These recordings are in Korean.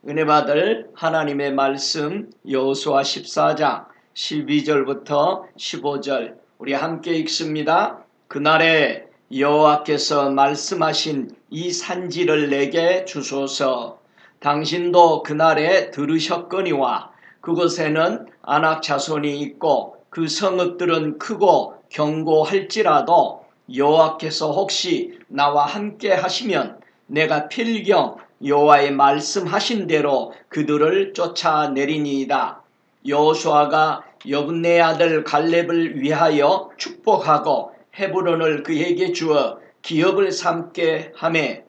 은혜 받을 하나님의 말씀 여호수아 14장 12절부터 15절 우리 함께 읽습니다. 그날에 여호와께서 말씀하신 이 산지를 내게 주소서. 당신도 그날에 들으셨거니와 그곳에는 아낙 자손이 있고 그 성읍들은 크고 견고할지라도 여호와께서 혹시 나와 함께 하시면 내가 필경 여호와의 말씀하신 대로 그들을 쫓아내리니이다. 여호수아가 여분네 아들 갈렙을 위하여 축복하고 헤브론을 그에게 주어 기업을 삼게 하매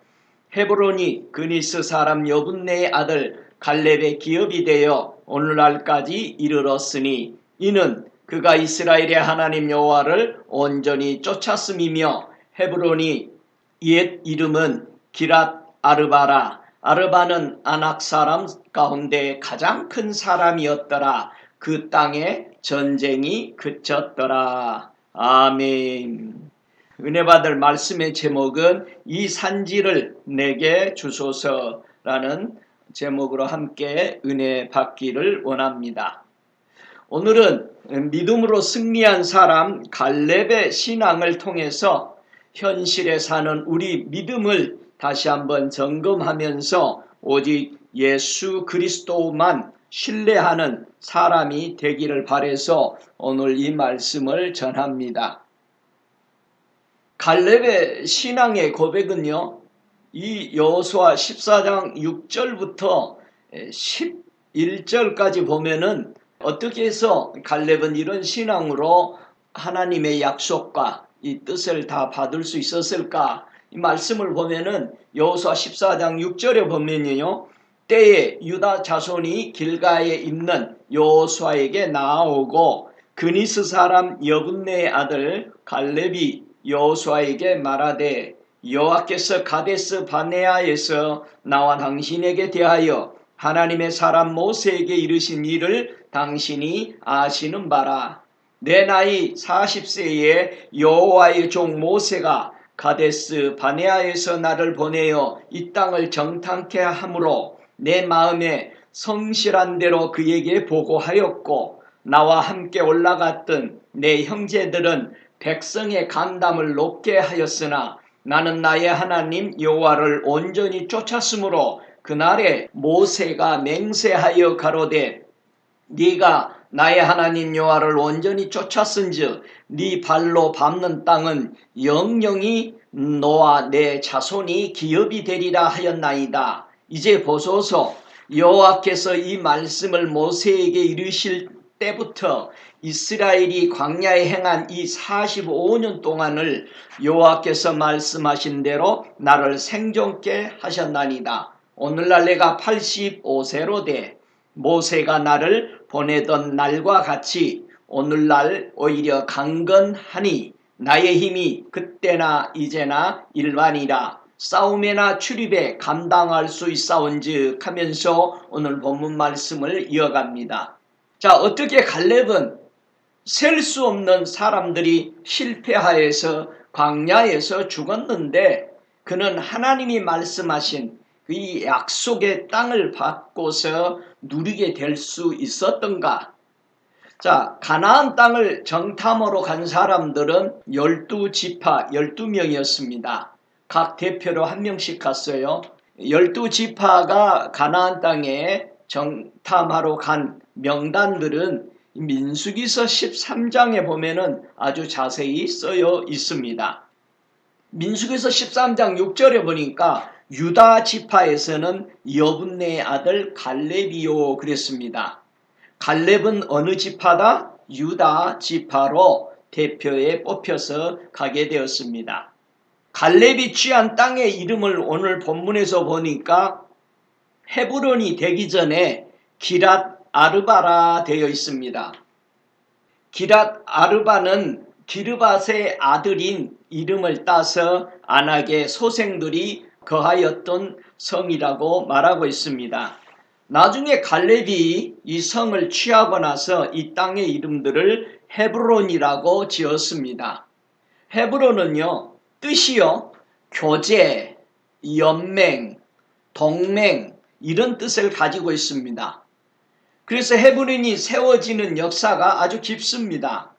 헤브론이 그니스 사람 여분네의 아들 갈렙의 기업이 되어 오늘날까지 이르렀으니 이는 그가 이스라엘의 하나님 여호와를 온전히 쫓았음이며 헤브론이 옛 이름은 기랏 아르바라. 아르바는 아낙 사람 가운데 가장 큰 사람이었더라. 그 땅에 전쟁이 그쳤더라. 아멘. 은혜 받을 말씀의 제목은 이 산지를 내게 주소서라는 제목으로 함께 은혜 받기를 원합니다. 오늘은 믿음으로 승리한 사람 갈렙의 신앙을 통해서 현실에 사는 우리 믿음을 다시 한번 점검하면서 오직 예수 그리스도만 신뢰하는 사람이 되기를 바라서 오늘 이 말씀을 전합니다. 갈렙의 신앙의 고백은요, 이 여호수아 14장 6절부터 11절까지 보면은 어떻게 해서 갈렙은 이런 신앙으로 하나님의 약속과 이 뜻을 다 받을 수 있었을까? 이 말씀을 보면은 여호수아 14장 6절에 보면요, 때에 유다 자손이 길가에 있는 여호수아에게 나아오고 그니스 사람 여분네의 아들 갈렙이 여호수아에게 말하되 여호와께서 가데스 바네아에서 나와 당신에게 대하여 하나님의 사람 모세에게 이르신 일을 당신이 아시는 바라. 내 나이 40세에 여호와의 종 모세가 가데스 바네아에서 나를 보내어 이 땅을 정탐케 하므로 내 마음에 성실한 대로 그에게 보고하였고 나와 함께 올라갔던 내 형제들은 백성의 간담을 높게 하였으나 나는 나의 하나님 여호와를 온전히 쫓았으므로 그날에 모세가 맹세하여 가로되 네가 나의 하나님 여호와를 온전히 쫓았은즉 네 발로 밟는 땅은 영영이 너와 내 자손이 기업이 되리라 하였나이다. 이제 보소서. 여호와께서 이 말씀을 모세에게 이르실 때부터 이스라엘이 광야에 행한 이 45년 동안을 여호와께서 말씀하신 대로 나를 생존케 하셨나이다. 오늘날 내가 85세로 돼 모세가 나를 보내던 날과 같이 오늘날 오히려 강건하니 나의 힘이 그때나 이제나 일반이라. 싸움에나 출입에 감당할 수 있사온즉 하면서 오늘 본문 말씀을 이어갑니다. 자, 어떻게 갈렙은 셀 수 없는 사람들이 실패하여서 광야에서 죽었는데 그는 하나님이 말씀하신 이 약속의 땅을 받고서 누리게 될 수 있었던가? 자, 가나안 땅을 정탐으로 간 사람들은 12지파 12명이었습니다. 각 대표로 한 명씩 갔어요. 12지파가 가나안 땅에 정탐하러 간 명단들은 민수기서 13장에 보면은 아주 자세히 쓰여 있습니다. 민수기서 13장 6절에 보니까 유다 지파에서는 여분네의 아들 갈렙이요 그랬습니다. 갈렙은 어느 지파다? 유다 지파로 대표에 뽑혀서 가게 되었습니다. 갈렙이 취한 땅의 이름을 오늘 본문에서 보니까 헤브론이 되기 전에 기랏 아르바라 되어 있습니다. 기랏 아르바는 기르밧의 아들인 이름을 따서 아낙의 소생들이 거하였던 성이라고 말하고 있습니다. 나중에 갈렙이 이 성을 취하고 나서 이 땅의 이름들을 헤브론이라고 지었습니다. 헤브론은요, 뜻이요, 교제, 연맹, 동맹, 이런 뜻을 가지고 있습니다. 그래서 헤브론이 세워지는 역사가 아주 깊습니다.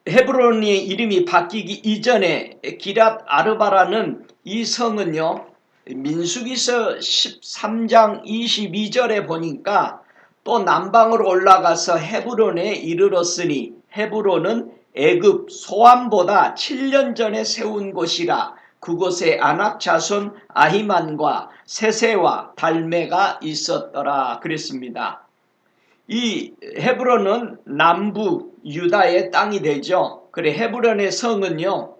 헤브론의 이름이 바뀌기 이전에 기랏 아르바라는 이 성은요, 민수기서 13장 22절에 보니까 또 남방으로 올라가서 헤브론에 이르렀으니 헤브론은 애굽 소암보다 7년 전에 세운 곳이라. 그곳에 아낙 자손 아히만과 세세와 달메가 있었더라 그랬습니다. 이 헤브론은 남부 유다의 땅이 되죠. 그래 헤브론의 성은요,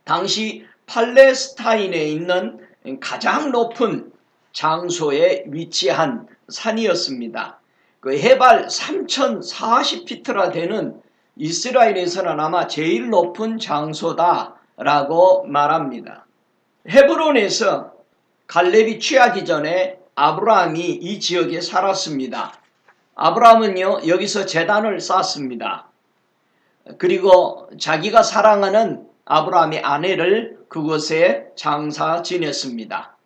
당시 팔레스타인에 있는 가장 높은 장소에 위치한 산이었습니다. 그 해발 3040피트나 되는 이스라엘에서는 아마 제일 높은 장소다라고 말합니다. 헤브론에서 갈렙이 취하기 전에 아브라함이 이 지역에 살았습니다. 아브라함은요, 여기서 제단을 쌓았습니다. 그리고 자기가 사랑하는 아브라함의 아내를 그곳에 장사 지냈습니다.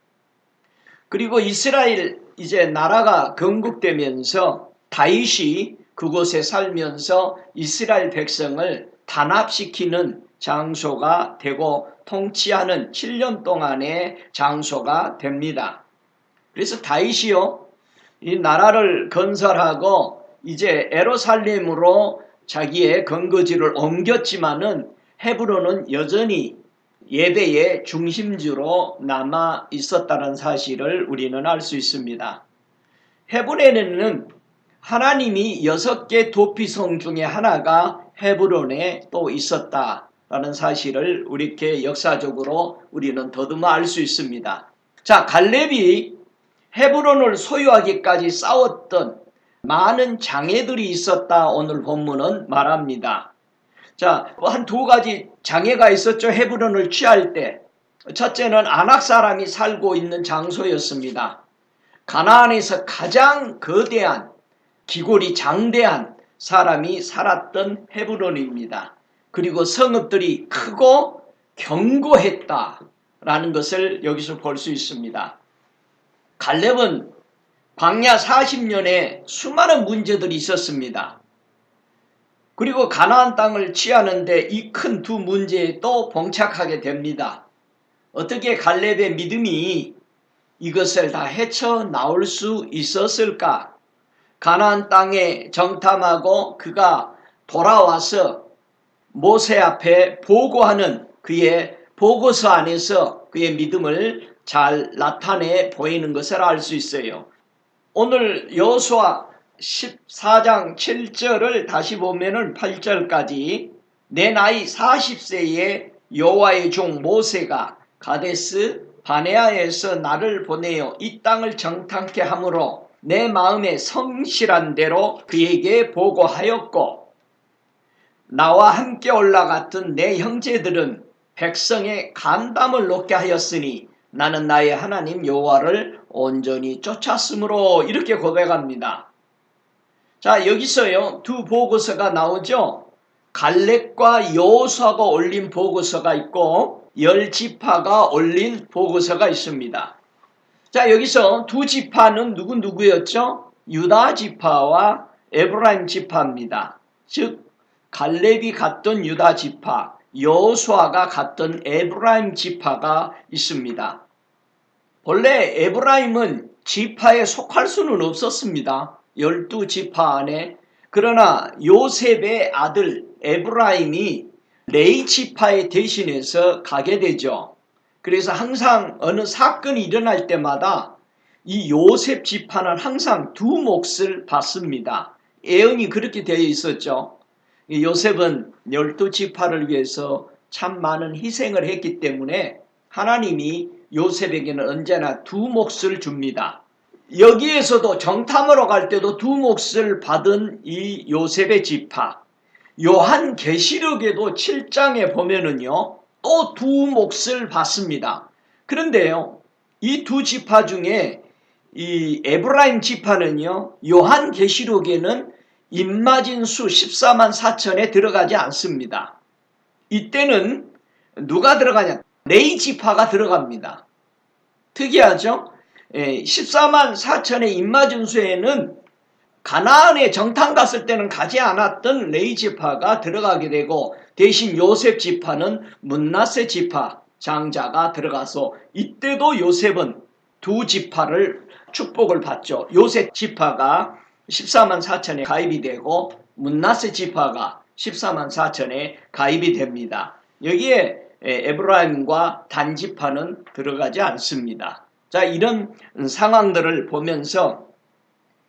그리고 이스라엘 이제 나라가 건국되면서 다윗이 그곳에 살면서 이스라엘 백성을 단합시키는 장소가 되고 통치하는 7년 동안의 장소가 됩니다. 그래서 다윗이요, 이 나라를 건설하고 이제 예루살렘으로 자기의 건거지를 옮겼지만은 헤브론은 여전히 예배의 중심지로 남아 있었다는 사실을 우리는 알 수 있습니다. 헤브론에는 하나님이 6개 도피성 중에 하나가 헤브론에 또 있었다라는 사실을 이렇게 역사적으로 우리는 더듬어 알 수 있습니다. 자, 갈렙이 헤브론을 소유하기까지 싸웠던 많은 장애들이 있었다 오늘 본문은 말합니다. 자, 한 두 가지 장애가 있었죠. 헤브론을 취할 때. 첫째는 아낙 사람이 살고 있는 장소였습니다. 가나안에서 가장 거대한 기골이 장대한 사람이 살았던 헤브론입니다. 그리고 성읍들이 크고 견고했다라는 것을 여기서 볼 수 있습니다. 갈렙은 광야 40년에 수많은 문제들이 있었습니다. 그리고 가나안 땅을 취하는데 이 큰 두 문제에 또 봉착하게 됩니다. 어떻게 갈렙의 믿음이 이것을 다 헤쳐나올 수 있었을까? 가나안 땅에 정탐하고 그가 돌아와서 모세 앞에 보고하는 그의 보고서 안에서 그의 믿음을 잘 나타내 보이는 것을 알 수 있어요. 오늘 여호수아 14장 7절을 다시 보면은 8절까지 내 나이 40세에 여호와의 종 모세가 가데스 바네아에서 나를 보내어 이 땅을 정탐케 하므로 내 마음에 성실한 대로 그에게 보고하였고 나와 함께 올라갔던 내 형제들은 백성의 간담을 놓게 하였으니 나는 나의 하나님 여호와를 온전히 쫓았으므로 이렇게 고백합니다. 자, 여기서요 두 보고서가 나오죠. 갈렙과 여호수아가 올린 보고서가 있고 10지파가 올린 보고서가 있습니다. 자, 여기서 두 지파는 누구였죠? 유다 지파와 에브라임 지파입니다. 즉 갈렙이 갔던 유다 지파, 여호수아가 갔던 에브라임 지파가 있습니다. 본래 에브라임은 지파에 속할 수는 없었습니다. 12지파 안에. 그러나 요셉의 아들 에브라임이 레위 지파에 대신해서 가게 되죠. 그래서 항상 어느 사건이 일어날 때마다 이 요셉 지파는 항상 두 몫을 받습니다. 예언이 그렇게 되어 있었죠. 요셉은 12지파를 위해서 참 많은 희생을 했기 때문에 하나님이 요셉에게는 언제나 두 몫을 줍니다. 여기에서도 정탐으로 갈 때도 두 몫을 받은 이 요셉의 지파, 요한계시록에도 7장에 보면은요 또 두 몫을 받습니다. 그런데요 이 두 지파 중에 이 에브라임 지파는요 요한계시록에는 입맞은 수 14만 4천에 들어가지 않습니다. 이때는 누가 들어가냐? 레위 지파가 들어갑니다. 특이하죠? 14만 4천의 인마준수에는 가나안에 정탐 갔을 때는 가지 않았던 레위 지파가 들어가게 되고, 대신 요셉 지파는 므낫세 지파 장자가 들어가서 이때도 요셉은 두 지파를 축복을 받죠. 요셉 지파가 14만 4천에 가입이 되고 므낫세 지파가 14만 4천에 가입이 됩니다. 여기에 에브라임과 단 지파는 들어가지 않습니다. 자, 이런 상황들을 보면서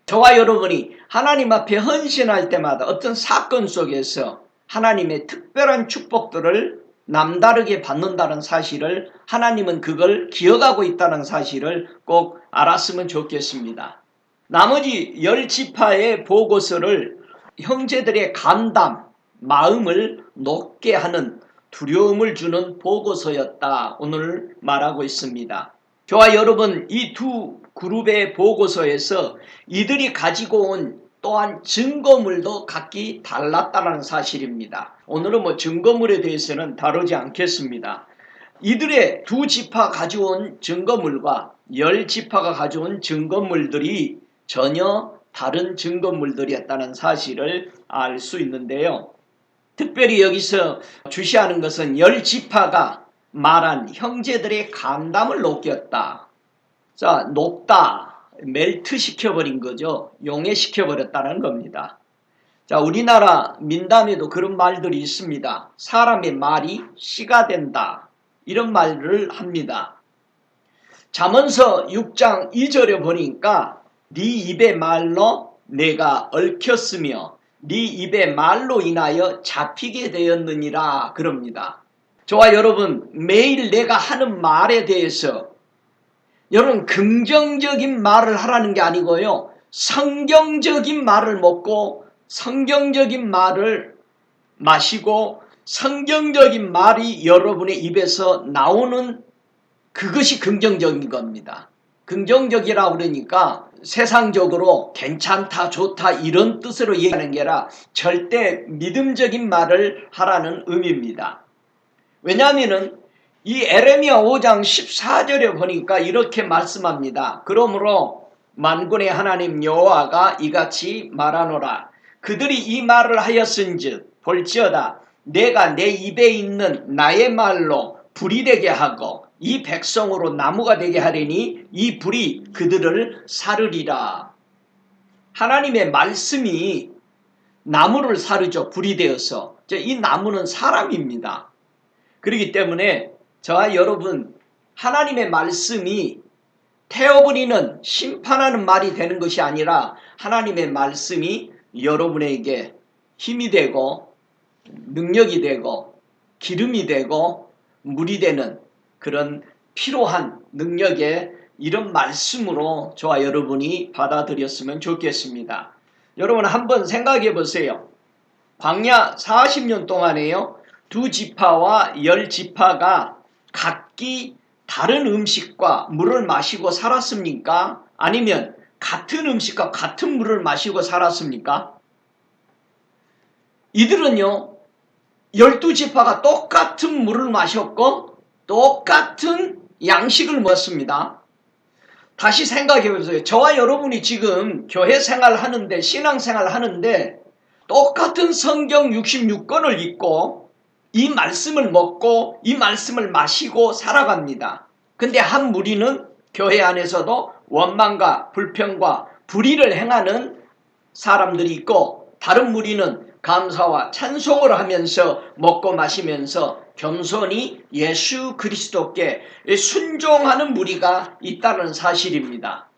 저와 여러분이 하나님 앞에 헌신할 때마다 어떤 사건 속에서 하나님의 특별한 축복들을 남다르게 받는다는 사실을, 하나님은 그걸 기억하고 있다는 사실을 꼭 알았으면 좋겠습니다. 나머지 10지파의 보고서를 형제들의 간담, 마음을 높게 하는, 두려움을 주는 보고서였다, 오늘 말하고 있습니다. 저와 여러분, 이 두 그룹의 보고서에서 이들이 가지고 온 또한 증거물도 각기 달랐다는 사실입니다. 오늘은 증거물에 대해서는 다루지 않겠습니다. 이들의 두 지파 가져온 증거물과 10지파가 가져온 증거물들이 전혀 다른 증거물들이었다는 사실을 알 수 있는데요. 특별히 여기서 주시하는 것은 10지파가 말한 형제들의 간담을 녹였다. 자, 녹다, 멜트 시켜버린 거죠. 용해시켜버렸다는 겁니다. 자, 우리나라 민담에도 그런 말들이 있습니다. 사람의 말이 씨가 된다, 이런 말을 합니다. 잠언서 6장 2절에 보니까 네 입의 말로 내가 얽혔으며 네 입의 말로 인하여 잡히게 되었느니라, 그럽니다. 저와 여러분, 매일 내가 하는 말에 대해서 여러분 긍정적인 말을 하라는 게 아니고요, 성경적인 말을 먹고 성경적인 말을 마시고 성경적인 말이 여러분의 입에서 나오는, 그것이 긍정적인 겁니다. 긍정적이라고 그러니까 세상적으로 괜찮다, 좋다 이런 뜻으로 얘기하는 게 아니라 절대 믿음적인 말을 하라는 의미입니다. 왜냐하면 이 에레미야 5장 14절에 보니까 이렇게 말씀합니다. 그러므로 만군의 하나님 여호와가 이같이 말하노라. 그들이 이 말을 하였은즉 볼지어다 내가 내 입에 있는 나의 말로 불이 되게 하고 이 백성으로 나무가 되게 하리니 이 불이 그들을 사르리라. 하나님의 말씀이 나무를 사르죠. 불이 되어서. 이 나무는 사람입니다. 그렇기 때문에 저와 여러분, 하나님의 말씀이 태워버리는, 심판하는 말이 되는 것이 아니라 하나님의 말씀이 여러분에게 힘이 되고 능력이 되고 기름이 되고 물이 되는 그런 필요한 능력의 이런 말씀으로 저와 여러분이 받아들였으면 좋겠습니다. 여러분 한번 생각해 보세요. 광야 40년 동안에요, 두 지파와 10지파가 각기 다른 음식과 물을 마시고 살았습니까? 아니면 같은 음식과 같은 물을 마시고 살았습니까? 이들은요, 12지파가 똑같은 물을 마셨고 똑같은 양식을 먹었습니다. 다시 생각해 보세요. 저와 여러분이 지금 교회 생활하는데, 신앙생활 하는데 똑같은 성경 66권을 읽고 이 말씀을 먹고 이 말씀을 마시고 살아갑니다. 근데 한 무리는 교회 안에서도 원망과 불평과 불의를 행하는 사람들이 있고, 다른 무리는 감사와 찬송을 하면서 먹고 마시면서 겸손히 예수 그리스도께 순종하는 무리가 있다는 사실입니다.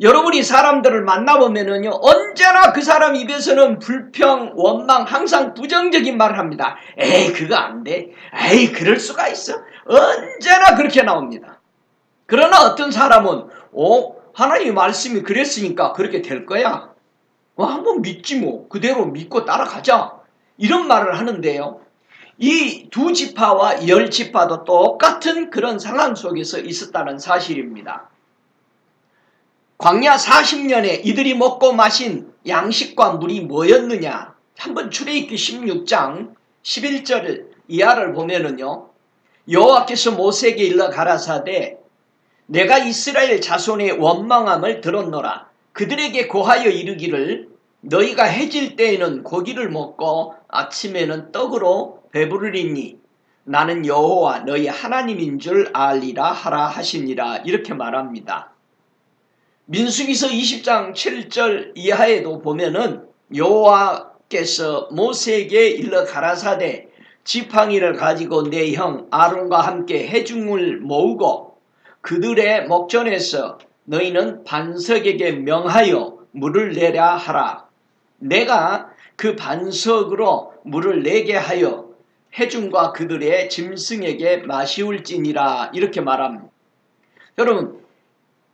여러분이 사람들을 만나보면은요, 언제나 그 사람 입에서는 불평, 원망, 항상 부정적인 말을 합니다. 에이, 그거 안 돼. 에이, 그럴 수가 있어. 언제나 그렇게 나옵니다. 그러나 어떤 사람은, 하나님의 말씀이 그랬으니까 그렇게 될 거야. 한번 믿지 뭐. 그대로 믿고 따라가자. 이런 말을 하는데요. 이 두 지파와 10지파도 똑같은 그런 상황 속에서 있었다는 사실입니다. 광야 40년에 이들이 먹고 마신 양식과 물이 뭐였느냐? 한번 출애굽기 16장 11절 이하를 보면은요, 여호와께서 모세에게 일러 가라사대 내가 이스라엘 자손의 원망함을 들었노라. 그들에게 고하여 이르기를 너희가 해질 때에는 고기를 먹고 아침에는 떡으로 배부르리니 나는 여호와 너희 하나님인 줄 알리라 하라 하시니라. 이렇게 말합니다. 민수기서 20장 7절 이하에도 보면은 여호와께서 모세에게 일러 가라사대 지팡이를 가지고 내 형 아론과 함께 회중을 모으고 그들의 목전에서 너희는 반석에게 명하여 물을 내라 하라. 내가 그 반석으로 물을 내게 하여 회중과 그들의 짐승에게 마시울지니라. 이렇게 말합니다. 여러분,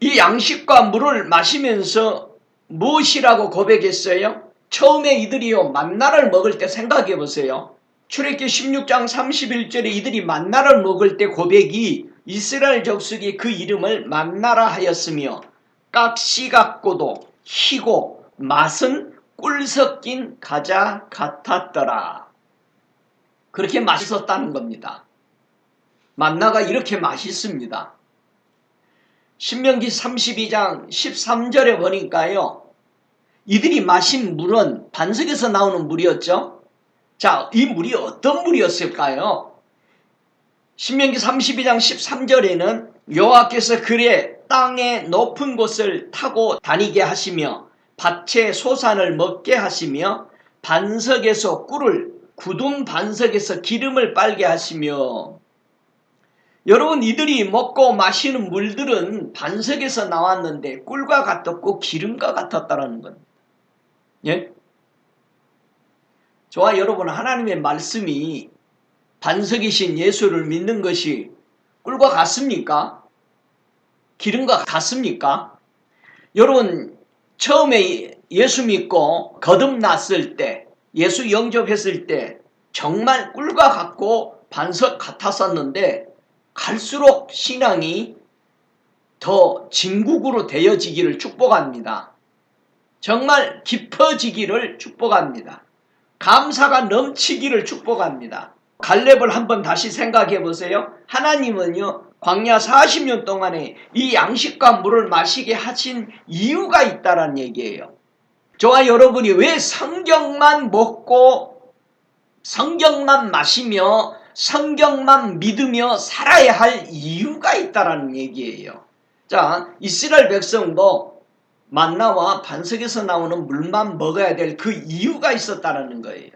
이 양식과 물을 마시면서 무엇이라고 고백했어요? 처음에 이들이요 만나를 먹을 때 생각해 보세요. 출애굽기 16장 31절에 이들이 만나를 먹을 때 고백이 이스라엘 족속이 그 이름을 만나라 하였으며 깍시 같고도 희고 맛은 꿀 섞인 과자 같았더라. 그렇게 맛있었다는 겁니다. 만나가 이렇게 맛있습니다. 신명기 32장 13절에 보니까요. 이들이 마신 물은 반석에서 나오는 물이었죠. 자, 이 물이 어떤 물이었을까요? 신명기 32장 13절에는 여호와께서 그의 땅의 높은 곳을 타고 다니게 하시며 밭의 소산을 먹게 하시며 반석에서 꿀을 굳은 반석에서 기름을 빨게 하시며 여러분 이들이 먹고 마시는 물들은 반석에서 나왔는데 꿀과 같았고 기름과 같았다는 겁니다. 예? 저와 여러분 하나님의 말씀이 반석이신 예수를 믿는 것이 꿀과 같습니까? 기름과 같습니까? 여러분 처음에 예수 믿고 거듭났을 때 예수 영접했을 때 정말 꿀과 같고 반석 같았었는데 갈수록 신앙이 더 진국으로 되어지기를 축복합니다. 정말 깊어지기를 축복합니다. 감사가 넘치기를 축복합니다. 갈렙을 한번 다시 생각해 보세요. 하나님은요 광야 40년 동안에 이 양식과 물을 마시게 하신 이유가 있다는 얘기예요. 저와 여러분이 왜 성경만 먹고 성경만 마시며 성경만 믿으며 살아야 할 이유가 있다는 얘기예요. 자, 이스라엘 백성도 만나와 반석에서 나오는 물만 먹어야 될 그 이유가 있었다는 거예요.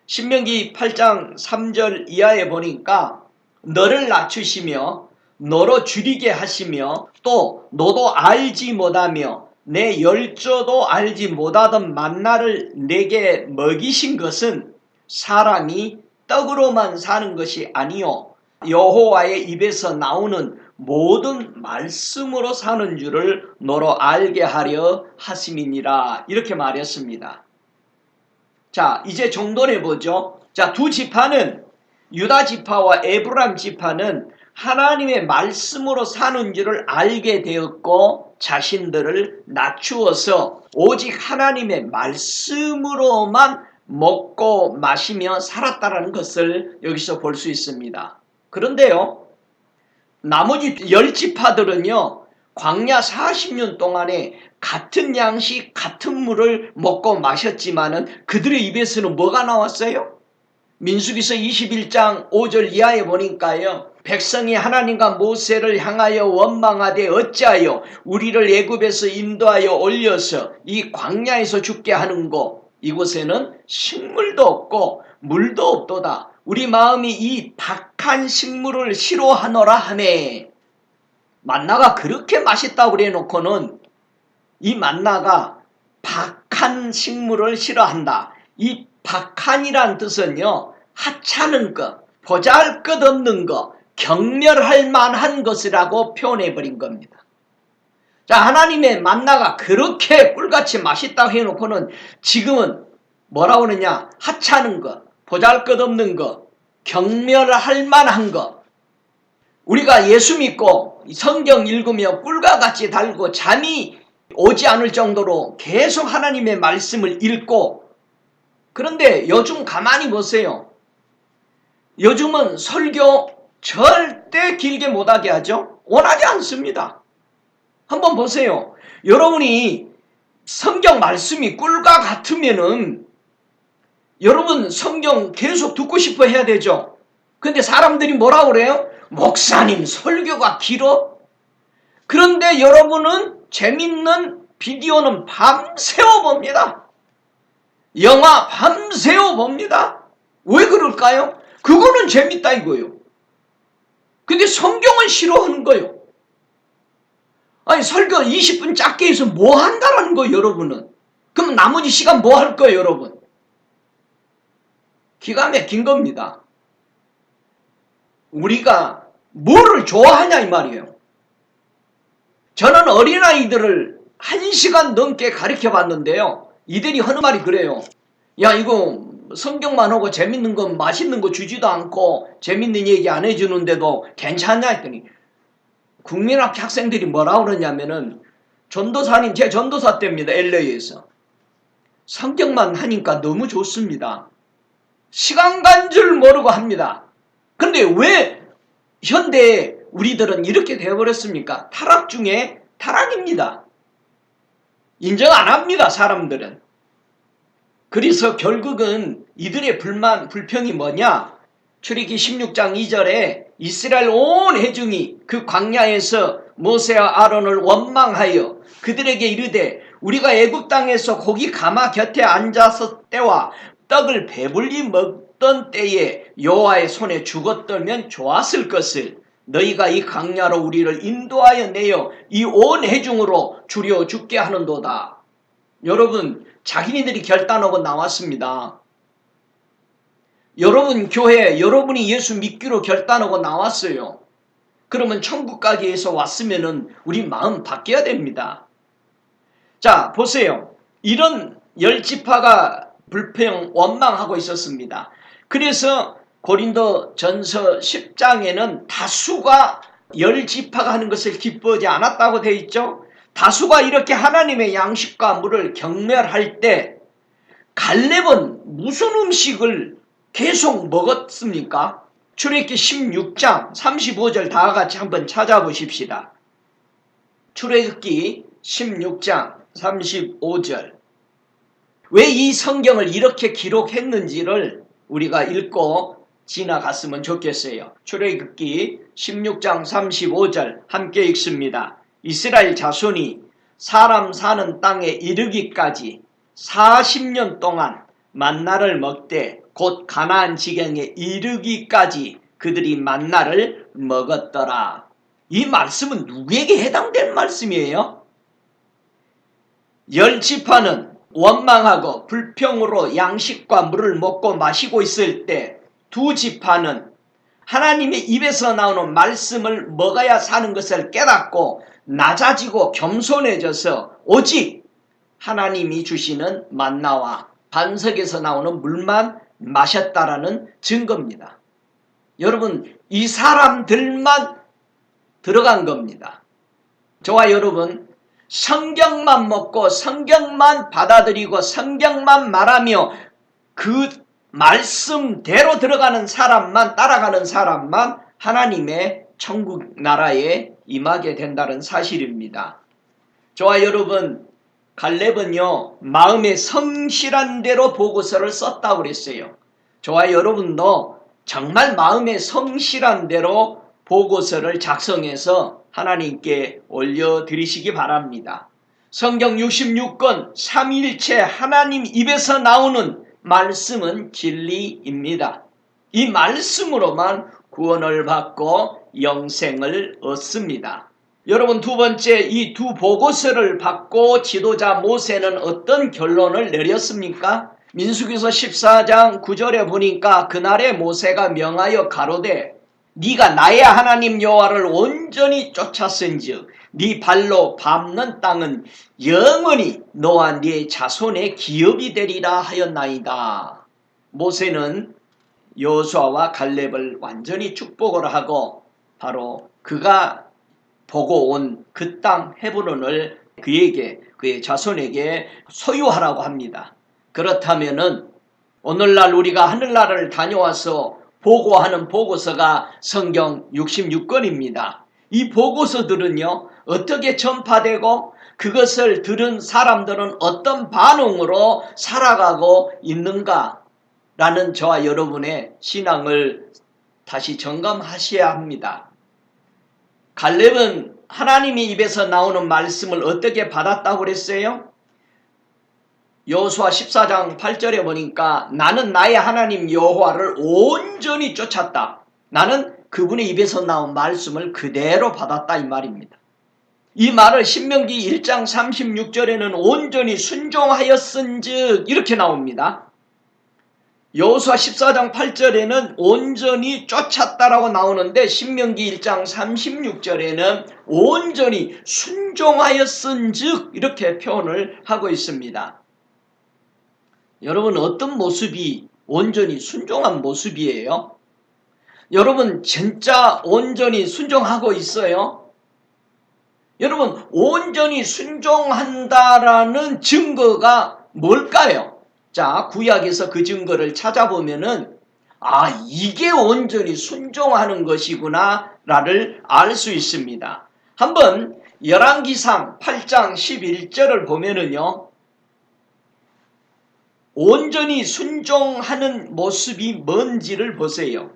신명기 8장 3절 이하에 보니까 너를 낮추시며 너로 줄이게 하시며 또 너도 알지 못하며 내 열조도 알지 못하던 만나를 내게 먹이신 것은 사람이 떡으로만 사는 것이 아니요 여호와의 입에서 나오는 모든 말씀으로 사는 줄을 너로 알게 하려 하심이니라. 이렇게 말했습니다. 자, 이제 정돈해보죠. 자, 두 지파는 유다 지파와 에브라임 지파는 하나님의 말씀으로 사는 줄을 알게 되었고 자신들을 낮추어서 오직 하나님의 말씀으로만 먹고 마시며 살았다는 것을 여기서 볼 수 있습니다. 그런데요, 나머지 10지파들은요, 광야 40년 동안에 같은 양식, 같은 물을 먹고 마셨지만은 그들의 입에서는 뭐가 나왔어요? 민수기서 21장 5절 이하에 보니까요. 백성이 하나님과 모세를 향하여 원망하되 어찌하여 우리를 애굽에서 인도하여 올려서 이 광야에서 죽게 하는고 이곳에는 식물도 없고 물도 없도다. 우리 마음이 이 박한 식물을 싫어하노라 하매 만나가 그렇게 맛있다고 그래 놓고는 이 만나가 박한 식물을 싫어한다. 이 박한이란 뜻은요. 하찮은 것, 보잘것없는 것, 경멸할 만한 것이라고 표현해버린 겁니다. 자, 하나님의 만나가 그렇게 꿀같이 맛있다고 해놓고는 지금은 뭐라고 하느냐? 하찮은 것, 보잘것없는 것, 경멸할 만한 것. 우리가 예수 믿고 성경 읽으며 꿀과 같이 달고 잠이 오지 않을 정도로 계속 하나님의 말씀을 읽고 그런데 요즘 가만히 보세요. 요즘은 설교 절대 길게 못하게 하죠. 원하지 않습니다. 한번 보세요. 여러분이 성경 말씀이 꿀과 같으면은 여러분 성경 계속 듣고 싶어 해야 되죠. 근데 사람들이 뭐라 그래요? 목사님 설교가 길어? 그런데 여러분은 재밌는 비디오는 밤새워 봅니다. 영화 밤새워 봅니다. 왜 그럴까요? 그거는 재밌다 이거예요. 근데 성경은 싫어하는 거예요. 아니 설교 20분 짧게 해서 뭐 한다라는 거예요 여러분은. 그럼 나머지 시간 뭐 할 거예요 여러분? 기가 막힌 겁니다. 우리가 뭐를 좋아하냐 이 말이에요. 저는 어린아이들을 1시간 넘게 가르쳐 봤는데요. 이들이 하는 말이 그래요. 야 이거 성경만 하고 재밌는 거 맛있는 거 주지도 않고 재밌는 얘기 안 해주는데도 괜찮냐 했더니 국민학교 학생들이 뭐라 그러냐면은 전도사님 제 전도사 때입니다. LA에서 성경만 하니까 너무 좋습니다. 시간 간 줄 모르고 합니다. 근데 왜 현대에 우리들은 이렇게 되어버렸습니까? 타락 중에 타락입니다. 인정 안 합니다 사람들은. 그래서 결국은 이들의 불평이 뭐냐? 출애굽기 16장 2절에 이스라엘 온 회중이 그 광야에서 모세와 아론을 원망하여 그들에게 이르되 우리가 애굽 땅에서 고기 가마 곁에 앉아서 때와 떡을 배불리 먹던 때에 여호와의 손에 죽었더면 좋았을 것을 너희가 이 광야로 우리를 인도하여 내어 이 온 회중으로 줄여 죽게 하는도다. 여러분 자기네들이 결단하고 나왔습니다. 여러분 교회 여러분이 예수 믿기로 결단하고 나왔어요. 그러면 천국 가기 위해서 왔으면은 우리 마음 바뀌어야 됩니다. 자 보세요. 이런 10지파가 불평 원망하고 있었습니다. 그래서 고린도 전서 10장에는 다수가 10지파가 하는 것을 기뻐하지 않았다고 되어 있죠. 다수가 이렇게 하나님의 양식과 물을 경멸할 때 갈렙은 무슨 음식을 계속 먹었습니까? 출애굽기 16장 35절 다 같이 한번 찾아보십시다. 출애굽기 16장 35절 왜 이 성경을 이렇게 기록했는지를 우리가 읽고 지나갔으면 좋겠어요. 출애굽기 16장 35절 함께 읽습니다. 이스라엘 자손이 사람 사는 땅에 이르기까지 40년 동안 만나를 먹되 곧 가나안 지경에 이르기까지 그들이 만나를 먹었더라. 이 말씀은 누구에게 해당되는 말씀이에요? 10지파는 원망하고 불평으로 양식과 물을 먹고 마시고 있을 때 2지파는 하나님의 입에서 나오는 말씀을 먹어야 사는 것을 깨닫고 낮아지고 겸손해져서 오직 하나님이 주시는 만나와 반석에서 나오는 물만 마셨다라는 증거입니다. 여러분 이 사람들만 들어간 겁니다. 저와 여러분 성경만 먹고 성경만 받아들이고 성경만 말하며 그 말씀대로 들어가는 사람만 따라가는 사람만 하나님의 천국 나라에 임하게 된다는 사실입니다. 저와 여러분 갈렙은요 마음에 성실한 대로 보고서를 썼다고 그랬어요. 저와 여러분도 정말 마음에 성실한 대로 보고서를 작성해서 하나님께 올려드리시기 바랍니다. 성경 66권 삼위일체 하나님 입에서 나오는 말씀은 진리입니다. 이 말씀으로만 구원을 받고 영생을 얻습니다. 여러분 두 번째 이 두 보고서를 받고 지도자 모세는 어떤 결론을 내렸습니까? 민수기서 14장 9절에 보니까 그날에 모세가 명하여 가로되 네가 나의 하나님 여호와를 온전히 쫓았은즉 네 발로 밟는 땅은 영원히 너와 네 자손의 기업이 되리라 하였나이다. 모세는 여호수아와 갈렙을 완전히 축복을 하고 바로 그가 보고 온 그 땅 헤브론을 그에게 그의 자손에게 소유하라고 합니다. 그렇다면은 오늘날 우리가 하늘나라를 다녀와서 보고하는 보고서가 성경 66권입니다. 이 보고서들은요, 어떻게 전파되고 그것을 들은 사람들은 어떤 반응으로 살아가고 있는가라는 저와 여러분의 신앙을 다시 점검하셔야 합니다. 갈렙은 하나님의 입에서 나오는 말씀을 어떻게 받았다고 그랬어요? 여호수아 14장 8절에 보니까 나는 나의 하나님 여호와를 온전히 쫓았다. 나는 그분의 입에서 나온 말씀을 그대로 받았다 이 말입니다. 이 말을 신명기 1장 36절에는 온전히 순종하였은즉 이렇게 나옵니다. 여호수아 14장 8절에는 온전히 쫓았다라고 나오는데 신명기 1장 36절에는 온전히 순종하였은즉 이렇게 표현을 하고 있습니다. 여러분 어떤 모습이 온전히 순종한 모습이에요? 여러분 진짜 온전히 순종하고 있어요? 여러분 온전히 순종한다라는 증거가 뭘까요? 자, 구약에서 그 증거를 찾아보면은 이게 온전히 순종하는 것이구나 라를 알 수 있습니다. 한번 열왕기상 8장 11절을 보면은요. 온전히 순종하는 모습이 뭔지를 보세요.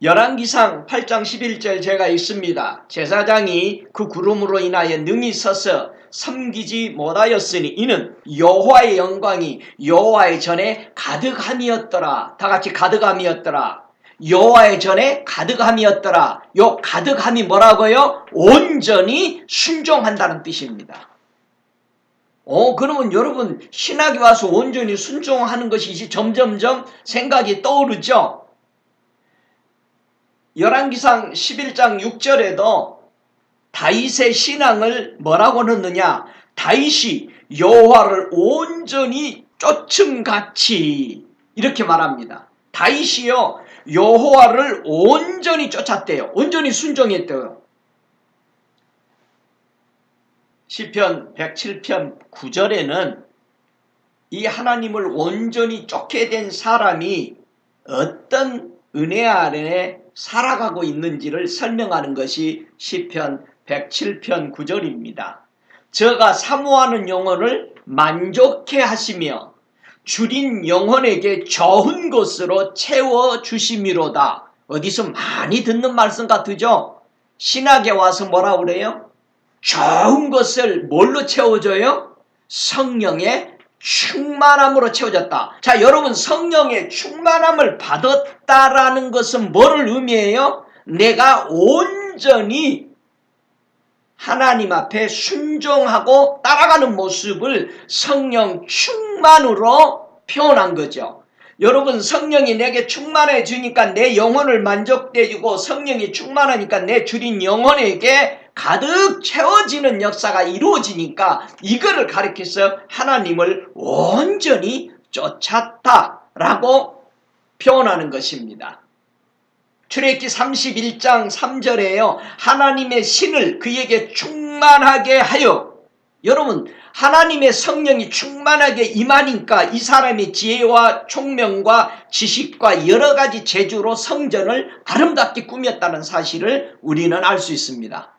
열왕기상 8장 11절 제가 읽습니다. 제사장이 그 구름으로 인하여 능히 서서 섬기지 못하였으니 이는 여호와의 영광이 여호와의 전에 가득함이었더라. 다 같이 가득함이었더라. 여호와의 전에 가득함이었더라. 요 가득함이 뭐라고요? 온전히 순종한다는 뜻입니다. 그러면 여러분 신학에 와서 온전히 순종하는 것이 점점점 생각이 떠오르죠? 열왕기상 11장 6절에도 다윗의 신앙을 뭐라고 넣느냐? 다윗이 여호와를 온전히 쫓음같이 이렇게 말합니다. 다윗이요 여호와를 온전히 쫓았대요. 온전히 순종했대요. 시편 107편 9절에는 이 하나님을 온전히 쫓게 된 사람이 어떤 은혜 아래 살아가고 있는지를 설명하는 것이 시편 107편 9절입니다. 저가 사모하는 영혼을 만족해 하시며 줄인 영혼에게 좋은 것으로 채워주심이로다. 어디서 많이 듣는 말씀 같으죠? 신학에 와서 뭐라 그래요? 좋은 것을 뭘로 채워줘요? 성령의 충만함으로 채워졌다. 자, 여러분 성령의 충만함을 받았다라는 것은 뭐를 의미해요? 내가 온전히 하나님 앞에 순종하고 따라가는 모습을 성령 충만으로 표현한 거죠. 여러분 성령이 내게 충만해 주니까 내 영혼을 만족돼 주고 성령이 충만하니까 내 줄인 영혼에게 가득 채워지는 역사가 이루어지니까 이거를 가리켜서 하나님을 온전히 쫓았다라고 표현하는 것입니다. 출애굽기 31장 3절에요. 하나님의 신을 그에게 충만하게 하여 여러분 하나님의 성령이 충만하게 임하니까 이 사람이 지혜와 총명과 지식과 여러 가지 재주로 성전을 아름답게 꾸몄다는 사실을 우리는 알 수 있습니다.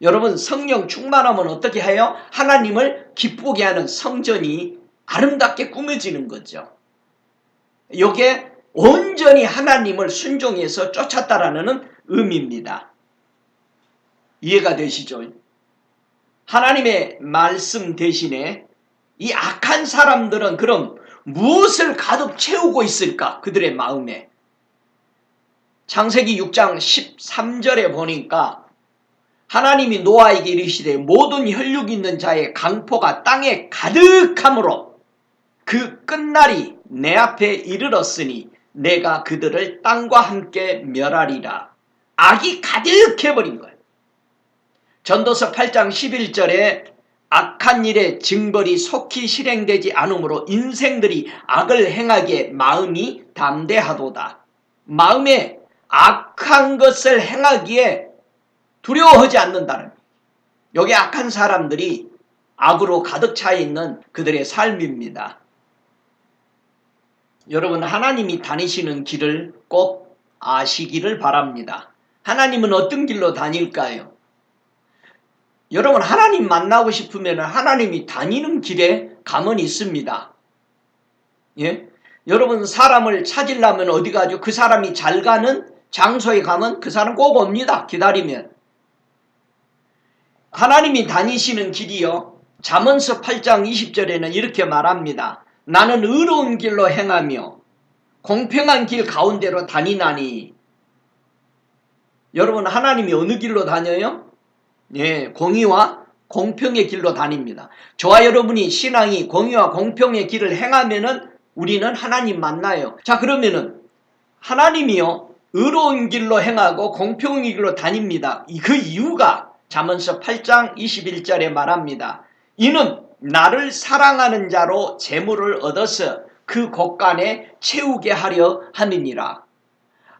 여러분 성령 충만하면 어떻게 해요? 하나님을 기쁘게 하는 성전이 아름답게 꾸며지는 거죠. 이게 온전히 하나님을 순종해서 쫓았다라는 의미입니다. 이해가 되시죠? 하나님의 말씀 대신에 이 악한 사람들은 그럼 무엇을 가득 채우고 있을까? 그들의 마음에. 창세기 6장 13절에 보니까 하나님이 노아에게 이르시되 모든 혈육 있는 자의 강포가 땅에 가득함으로 그 끝날이 내 앞에 이르렀으니 내가 그들을 땅과 함께 멸하리라. 악이 가득해버린 거예요. 전도서 8장 11절에 악한 일의 징벌이 속히 실행되지 않으므로 인생들이 악을 행하기에 마음이 담대하도다. 마음에 악한 것을 행하기에 두려워하지 않는다는 여기 악한 사람들이 악으로 가득 차 있는 그들의 삶입니다. 여러분 하나님이 다니시는 길을 꼭 아시기를 바랍니다. 하나님은 어떤 길로 다닐까요? 여러분, 하나님 만나고 싶으면 하나님이 다니는 길에 가면 있습니다. 예? 여러분, 사람을 찾으려면 어디 가죠? 그 사람이 잘 가는 장소에 가면 그 사람 꼭 옵니다. 기다리면. 하나님이 다니시는 길이요. 잠언서 8장 20절에는 이렇게 말합니다. 나는 의로운 길로 행하며 공평한 길 가운데로 다니나니. 여러분, 하나님이 어느 길로 다녀요? 예, 공의와 공평의 길로 다닙니다. 저와 여러분이 신앙이 공의와 공평의 길을 행하면은 우리는 하나님 만나요. 자, 그러면은 하나님이요, 의로운 길로 행하고 공평의 길로 다닙니다. 그 이유가 잠언서 8장 21절에 말합니다. 이는 나를 사랑하는 자로 재물을 얻어서 그 곳간에 채우게 하려 함이니라.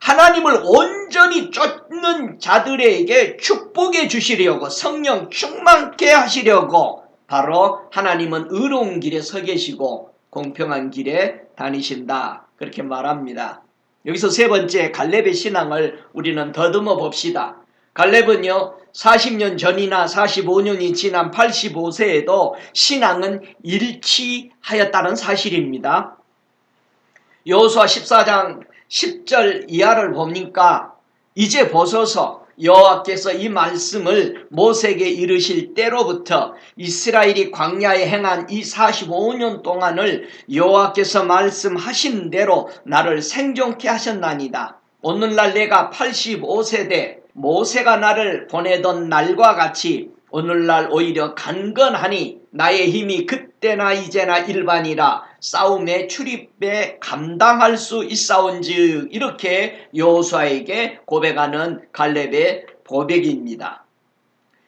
하나님을 온전히 쫓는 자들에게 축복해 주시려고, 성령 충만케 하시려고 바로 하나님은 의로운 길에 서 계시고 공평한 길에 다니신다, 그렇게 말합니다. 여기서 세 번째, 갈렙의 신앙을 우리는 더듬어 봅시다. 갈렙은요, 40년 전이나 45년이 지난 85세에도 신앙은 일치하였다는 사실입니다. 여호수아 14장 10절 이하를 보니까 이제 보소서, 여호와께서 이 말씀을 모세에게 이르실 때로부터 이스라엘이 광야에 행한 이 45년 동안을 여호와께서 말씀하신 대로 나를 생존케 하셨나니다. 오늘날 내가 85세대 모세가 나를 보내던 날과 같이 오늘날 오히려 간건하니 나의 힘이 그때나 이제나 일반이라 싸움에 출입에 감당할 수 있사온즉, 이렇게 여호수아에게 고백하는 갈렙의 고백입니다.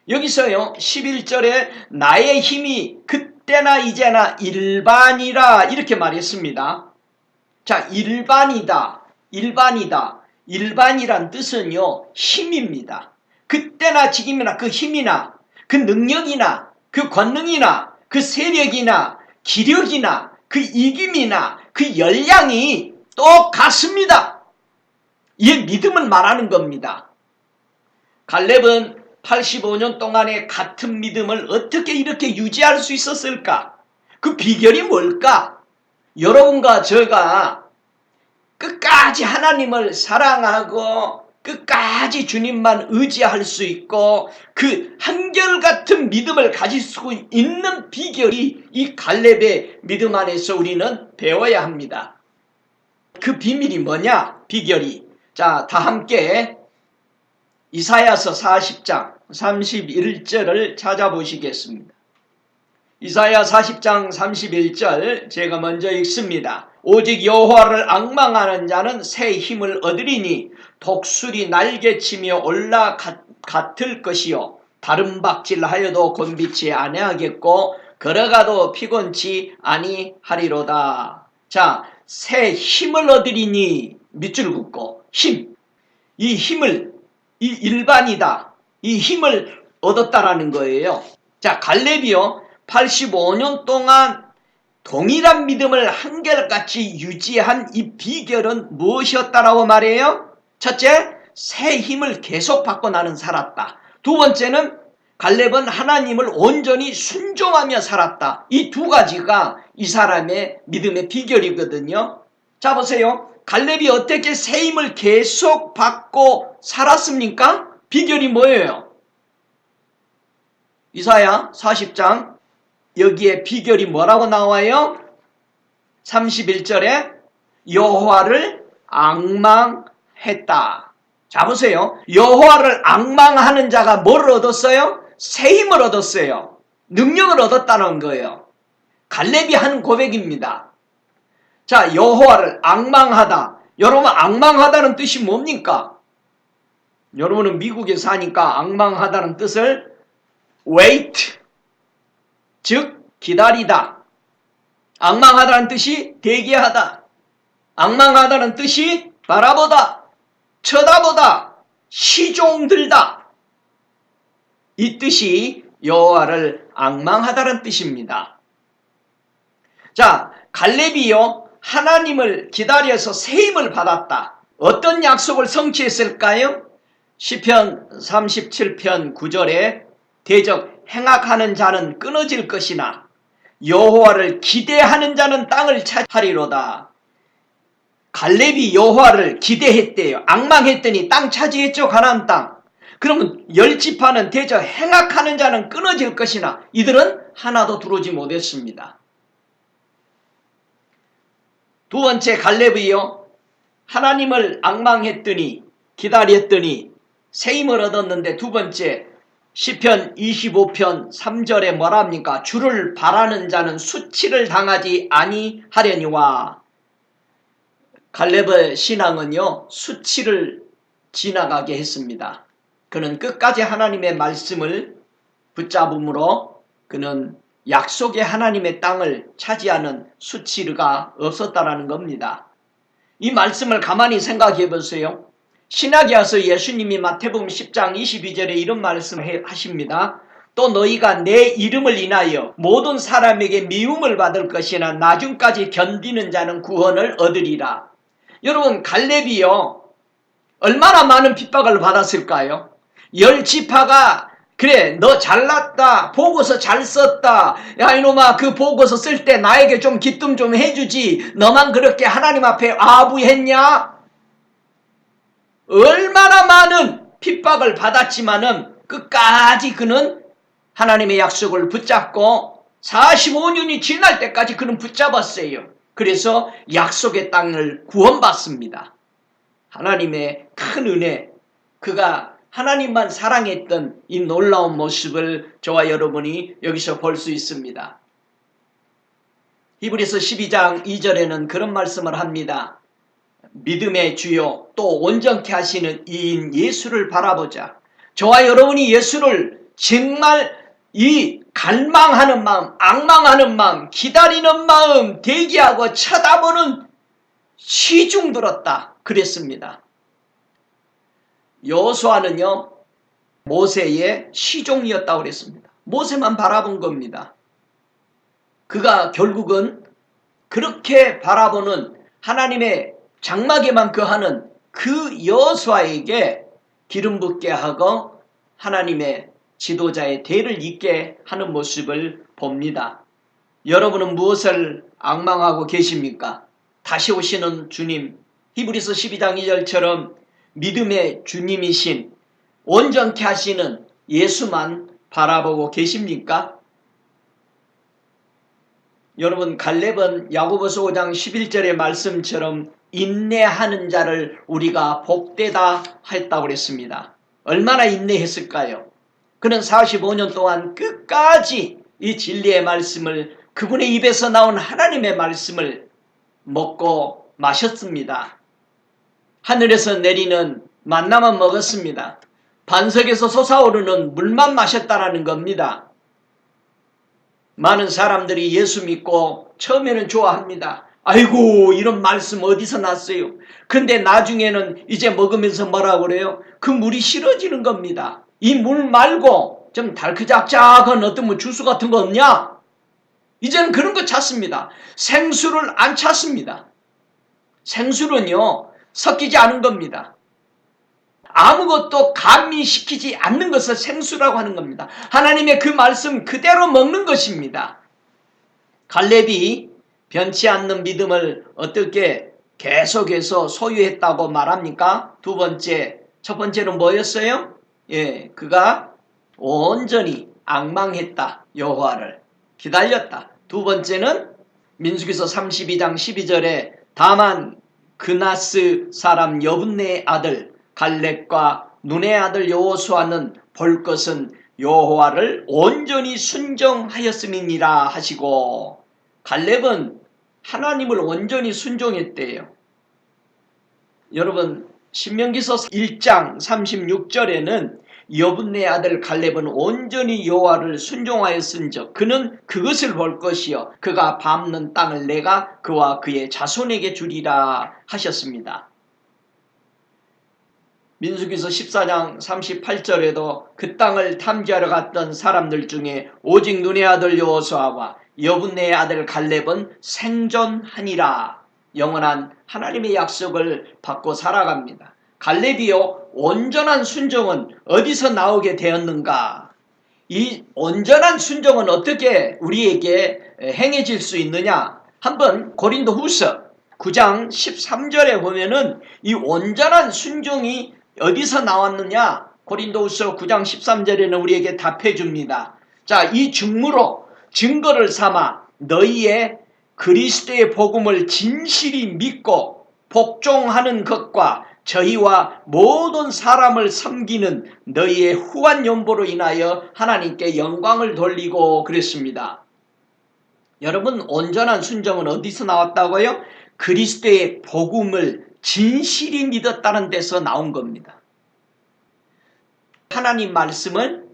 여기서요 11절에 나의 힘이 그때나 이제나 일반이라 이렇게 말했습니다. 자, 일반이다, 일반이란 뜻은요 힘입니다. 그때나 지금이나 그 힘이나 그 능력이나 그 권능이나 그 세력이나 기력이나 그 이김이나 그 열량이 똑같습니다. 이 믿음을 말하는 겁니다. 갈렙은 85년 동안의 같은 믿음을 어떻게 이렇게 유지할 수 있었을까? 그 비결이 뭘까? 여러분과 제가 끝까지 하나님을 사랑하고 끝까지 주님만 의지할 수 있고 그 한결같은 믿음을 가질 수 있는 비결이 이 갈렙의 믿음 안에서 우리는 배워야 합니다. 그 비밀이 뭐냐? 비결이. 자, 다 함께 이사야서 40장 31절을 찾아보시겠습니다. 이사야 40장 31절 제가 먼저 읽습니다. 오직 여호와를 앙망하는 자는 새 힘을 얻으리니 독수리 날개치며 올라갔을 것이요 다른 박질하여도 곤비치 아니하겠고 걸어가도 피곤치 아니하리로다. 자, 새 힘을 얻으리니 밑줄 긋고 힘, 이 힘을, 이 일반이다, 이 힘을 얻었다라는 거예요. 자, 갈렙이요 85년 동안 동일한 믿음을 한결같이 유지한 이 비결은 무엇이었다라고 말해요? 첫째, 새 힘을 계속 받고 나는 살았다. 두 번째는 갈렙은 하나님을 온전히 순종하며 살았다. 이 두 가지가 이 사람의 믿음의 비결이거든요. 자, 보세요. 갈렙이 어떻게 새 힘을 계속 받고 살았습니까? 비결이 뭐예요? 이사야 40장 여기에 비결이 뭐라고 나와요? 31절에 여호와를 앙망했다. 자, 보세요. 여호와를 앙망하는 자가 뭘 얻었어요? 새 힘을 얻었어요. 능력을 얻었다는 거예요. 갈렙이 한 고백입니다. 자, 여호와를 앙망하다. 여러분, 앙망하다는 뜻이 뭡니까? 여러분은 미국에 사니까 앙망하다는 뜻을 wait, 즉 기다리다. 앙망하다는 뜻이 대기하다. 앙망하다는 뜻이 바라보다, 쳐다보다, 시종들다. 이 뜻이 여호와를 앙망하다는 뜻입니다. 자, 갈렙이요 하나님을 기다려서 새 힘을 받았다. 어떤 약속을 성취했을까요? 시편 37편 9절에 대적 행악하는 자는 끊어질 것이나 여호와를 기대하는 자는 땅을 차지하리로다. 갈렙이 여호와를 기대했대요. 앙망했더니 땅 차지했죠. 가나안 땅. 그러면 10지파는 대저 행악하는 자는 끊어질 것이나 이들은 하나도 들어오지 못했습니다. 두 번째 갈렙이요. 하나님을 앙망했더니 기다렸더니 새 힘을 얻었는데 두 번째 시편 25편 3절에 뭐랍니까? 주를 바라는 자는 수치를 당하지 아니하려니와. 갈렙의 신앙은요, 수치를 지나가게 했습니다. 그는 끝까지 하나님의 말씀을 붙잡음으로 그는 약속의 하나님의 땅을 차지하는 수치가 없었다라는 겁니다. 이 말씀을 가만히 생각해 보세요. 신약에서 예수님이 마태복음 10장 22절에 이런 말씀을 하십니다. 또 너희가 내 이름을 인하여 모든 사람에게 미움을 받을 것이나 나중까지 견디는 자는 구원을 얻으리라. 여러분, 갈렙이요, 얼마나 많은 핍박을 받았을까요? 10지파가 그래 너 잘났다, 보고서 잘 썼다, 야 이놈아 그 보고서 쓸 때 나에게 좀 기뜸 좀 해주지, 너만 그렇게 하나님 앞에 아부했냐? 얼마나 많은 핍박을 받았지만은 끝까지 그는 하나님의 약속을 붙잡고 45년이 지날 때까지 그는 붙잡았어요. 그래서 약속의 땅을 구원받습니다. 하나님의 큰 은혜, 그가 하나님만 사랑했던 이 놀라운 모습을 저와 여러분이 여기서 볼 수 있습니다. 히브리서 12장 2절에는 그런 말씀을 합니다. 믿음의 주요 또 온전케 하시는 이인 예수를 바라보자. 저와 여러분이 예수를 정말 이 갈망하는 마음, 앙망하는 마음, 기다리는 마음, 대기하고 쳐다보는 시중 들었다 그랬습니다. 여호수아는요, 모세의 시종이었다고 그랬습니다. 모세만 바라본 겁니다. 그가 결국은 그렇게 바라보는 하나님의 장막에만 거하는 그 여호수아에게 기름 붓게 하고 하나님의 지도자의 대를 잇게 하는 모습을 봅니다. 여러분은 무엇을 앙망하고 계십니까? 다시 오시는 주님, 히브리서 12장 2절처럼 믿음의 주님이신 온전케 하시는 예수만 바라보고 계십니까? 여러분, 갈렙은 야고보서 5장 11절의 말씀처럼 인내하는 자를 우리가 복되다 했다고 그랬습니다. 얼마나 인내했을까요? 그는 45년 동안 끝까지 이 진리의 말씀을, 그분의 입에서 나온 하나님의 말씀을 먹고 마셨습니다. 하늘에서 내리는 만나만 먹었습니다. 반석에서 솟아오르는 물만 마셨다라는 겁니다. 많은 사람들이 예수 믿고 처음에는 좋아합니다. 아이고 이런 말씀 어디서 났어요? 근데 나중에는 이제 먹으면서 뭐라고 그래요? 그 물이 싫어지는 겁니다. 이 물 말고 좀 달크작작한 어떤 뭐 주스 같은 거 없냐? 이제는 그런 거 찾습니다. 생수를 안 찾습니다. 생수는요 섞이지 않은 겁니다. 아무것도 가미시키지 않는 것을 생수라고 하는 겁니다. 하나님의 그 말씀 그대로 먹는 것입니다. 갈렙이 변치 않는 믿음을 어떻게 계속해서 소유했다고 말합니까? 두 번째, 첫 번째는 뭐였어요? 그가 온전히 앙망했다. 여호와를 기다렸다. 두 번째는 민수기서 32장 12절에 다만 그나스 사람 여분네의 아들 갈렙과 눈의 아들 여호수아는 볼 것은 여호와를 온전히 순종하였음이니라 하시고, 갈렙은 하나님을 온전히 순종했대요. 여러분, 신명기서 1장 36절에는 여분네 아들 갈렙은 온전히 여호와를 순종하였은즉 그는 그것을 볼 것이요 그가 밟는 땅을 내가 그와 그의 자손에게 주리라 하셨습니다. 민수기서 14장 38절에도 그 땅을 탐지하러 갔던 사람들 중에 오직 눈의 아들 여호수아와 여분네의 아들 갈렙은 생존하니라. 영원한 하나님의 약속을 받고 살아갑니다. 갈렙이요 온전한 순종은 어디서 나오게 되었는가? 이 온전한 순종은 어떻게 우리에게 행해질 수 있느냐? 한번 고린도후서 9장 13절에 보면은 이 온전한 순종이 어디서 나왔느냐? 고린도후서 9장 13절에는 우리에게 답해 줍니다. 자, 이 증거를 삼아 너희의 그리스도의 복음을 진실이 믿고 복종하는 것과 저희와 모든 사람을 섬기는 너희의 후한 연보로 인하여 하나님께 영광을 돌리고 그랬습니다. 여러분, 온전한 순종은 어디서 나왔다고요? 그리스도의 복음을 진실이 믿었다는 데서 나온 겁니다. 하나님 말씀을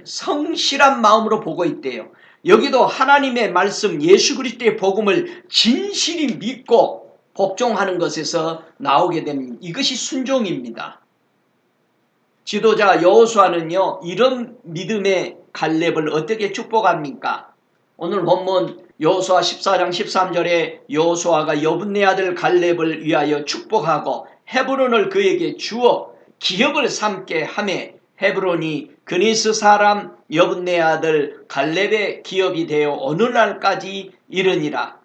성실한 마음으로 보고 있대요. 여기도 하나님의 말씀 예수 그리스도의 복음을 진실이 믿고 복종하는 것에서 나오게 됩니다. 이것이 순종입니다. 지도자 여호수아는요 이런 믿음의 갈렙을 어떻게 축복합니까? 오늘 본문 여호수아 14장 13절에 여호수아가 여분네 아들 갈렙을 위하여 축복하고 헤브론을 그에게 주어 기업을 삼게 하매 헤브론이 그니스 사람 여분네 아들 갈렙의 기업이 되어 오늘날까지 이르니라.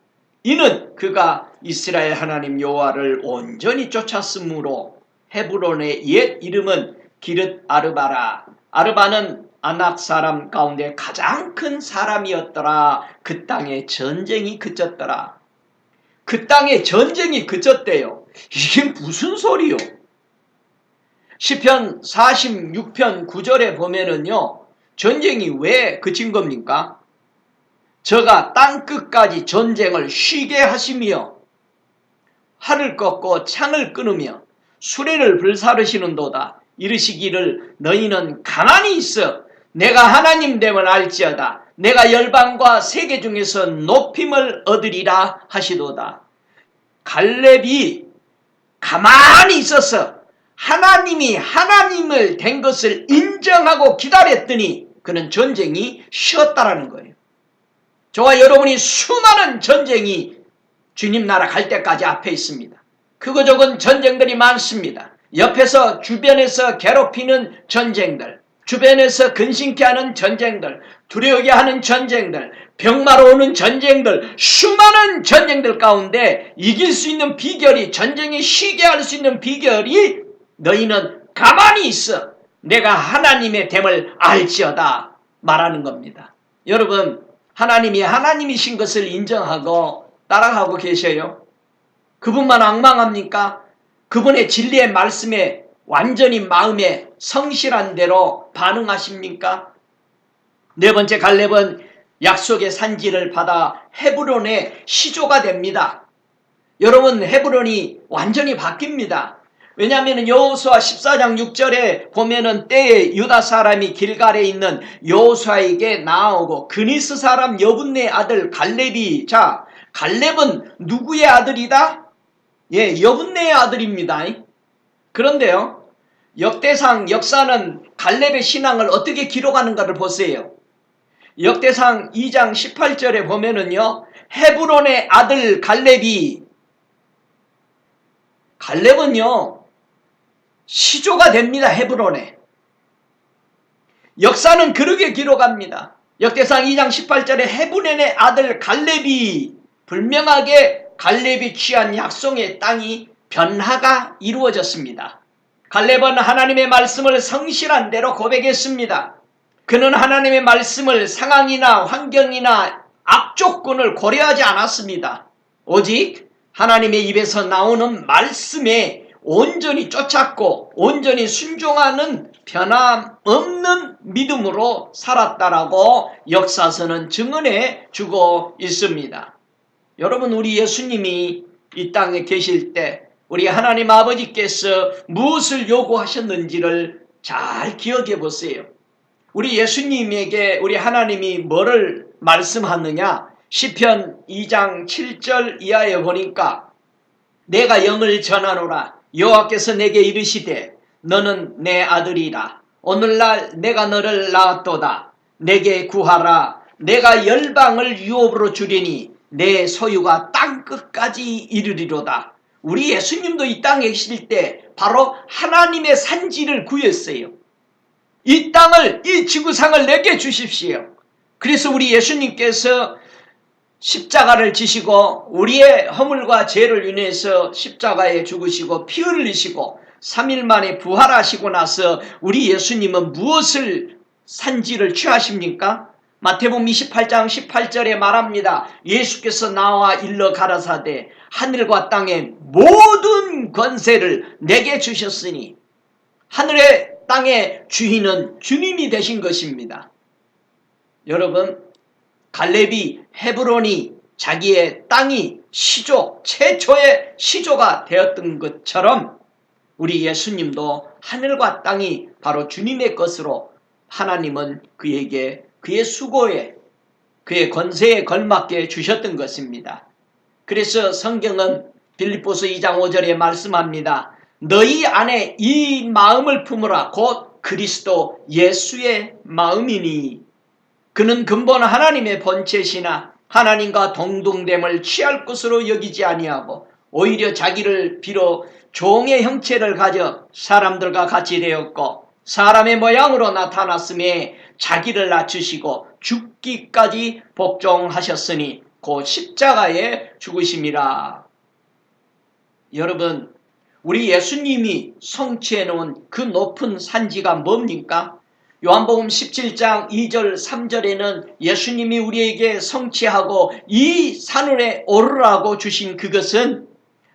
이는 그가 이스라엘 하나님 여호와를 온전히 쫓았으므로 헤브론의 옛 이름은 기르 아르바라. 아르바는 아낙 사람 가운데 가장 큰 사람이었더라. 그 땅에 전쟁이 그쳤더라. 그 땅에 전쟁이 그쳤대요. 이게 무슨 소리요? 시편 46편 9절에 보면은요 전쟁이 왜 그친 겁니까? 저가 땅끝까지 전쟁을 쉬게 하시며 활을 꺾고 창을 끊으며 수레를 불사르시는도다. 이르시기를 너희는 가만히 있어 내가 하나님 됨을 알지어다. 내가 열방과 세계 중에서 높임을 얻으리라 하시도다. 갈렙이 가만히 있어서 하나님이 하나님을 된 것을 인정하고 기다렸더니 그는 전쟁이 쉬었다라는 거예요. 저와 여러분이 수많은 전쟁이 주님 나라 갈 때까지 앞에 있습니다. 크고 적은 전쟁들이 많습니다. 옆에서 주변에서 괴롭히는 전쟁들, 주변에서 근심케 하는 전쟁들, 두려우게 하는 전쟁들, 병마로 오는 전쟁들, 수많은 전쟁들 가운데 이길 수 있는 비결이, 전쟁이 쉬게 할 수 있는 비결이 너희는 가만히 있어 내가 하나님의 됨을 알지어다 말하는 겁니다. 여러분, 하나님이 하나님이신 것을 인정하고 따라가고 계셔요? 그분만 앙망합니까? 그분의 진리의 말씀에 완전히 마음에 성실한 대로 반응하십니까? 네 번째, 갈렙은 약속의 산지를 받아 헤브론의 시조가 됩니다. 여러분, 헤브론이 완전히 바뀝니다. 왜냐하면 여호수아 14장 6절에 보면은 때에 유다 사람이 길갈에 있는 여호수아에게 나오고 그니스 사람 여분네 아들 갈렙이, 자, 갈렙은 누구의 아들이다? 여분네의 아들입니다. 그런데요, 역사는 갈렙의 신앙을 어떻게 기록하는가를 보세요. 역대상 2장 18절에 보면은요, 헤브론의 아들 갈렙은요 시조가 됩니다. 헤브론에. 역사는 그렇게 기록합니다. 역대상 2장 18절에 헤브론의 아들 갈렙이, 분명하게 갈렙이 취한 약속의 땅이 변화가 이루어졌습니다. 갈렙은 하나님의 말씀을 성실한 대로 고백했습니다. 그는 하나님의 말씀을 상황이나 환경이나 악조건을 고려하지 않았습니다. 오직 하나님의 입에서 나오는 말씀에 온전히 쫓았고 온전히 순종하는 변함없는 믿음으로 살았다라고 역사서는 증언해 주고 있습니다. 여러분, 우리 예수님이 이 땅에 계실 때 우리 하나님 아버지께서 무엇을 요구하셨는지를 잘 기억해 보세요. 우리 예수님에게 우리 하나님이 뭐를 말씀하느냐? 시편 2장 7절 이하에 보니까 내가 영을 전하노라. 여호와께서 내게 이르시되 너는 내 아들이라. 오늘날 내가 너를 낳았도다. 내게 구하라. 내가 열방을 유업으로 주리니 내 소유가 땅끝까지 이르리로다. 우리 예수님도 이 땅에 계실 때 바로 하나님의 산지를 구했어요. 이 땅을, 이 지구상을 내게 주십시오. 그래서 우리 예수님께서 십자가를 지시고 우리의 허물과 죄를 인해서 십자가에 죽으시고 피 흘리시고 3일 만에 부활하시고 나서 우리 예수님은 무엇을 산지를 취하십니까? 마태복음 28장 18절에 말합니다. 예수께서 나와 일러 가라사대 하늘과 땅의 모든 권세를 내게 주셨으니 하늘의 땅의 주인은 주님이 되신 것입니다. 여러분, 갈렙이 헤브론이 자기의 땅이 시조, 최초의 시조가 되었던 것처럼 우리 예수님도 하늘과 땅이 바로 주님의 것으로 하나님은 그에게 그의 수고에 그의 권세에 걸맞게 주셨던 것입니다. 그래서 성경은 빌립보서 2장 5절에 말씀합니다. 너희 안에 이 마음을 품으라 곧 그리스도 예수의 마음이니 그는 근본 하나님의 본체시나 하나님과 동등됨을 취할 것으로 여기지 아니하고 오히려 자기를 비로 종의 형체를 가져 사람들과 같이 되었고 사람의 모양으로 나타났음에 자기를 낮추시고 죽기까지 복종하셨으니 곧 십자가에 죽으심이라. 여러분, 우리 예수님이 성취해 놓은 그 높은 산지가 뭡니까? 요한복음 17장 2절 3절에는 예수님이 우리에게 성취하고 이 산울에 오르라고 주신 그것은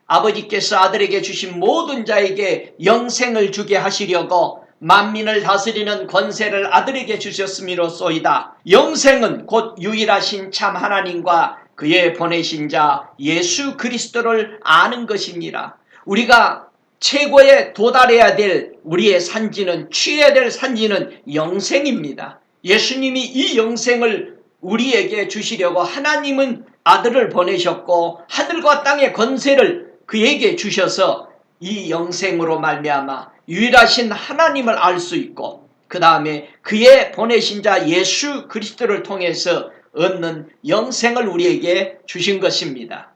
아버지께서 아들에게 주신 모든 자에게 영생을 주게 하시려고 만민을 다스리는 권세를 아들에게 주셨음이로소이다. 영생은 곧 유일하신 참 하나님과 그의 보내신 자 예수 그리스도를 아는 것입니다. 우리가 최고에 도달해야 될 우리의 산지는 취해야 될 산지는 영생입니다. 예수님이 이 영생을 우리에게 주시려고 하나님은 아들을 보내셨고 하늘과 땅의 권세를 그에게 주셔서 이 영생으로 말미암아 유일하신 하나님을 알 수 있고 그 다음에 그의 보내신 자 예수 그리스도를 통해서 얻는 영생을 우리에게 주신 것입니다.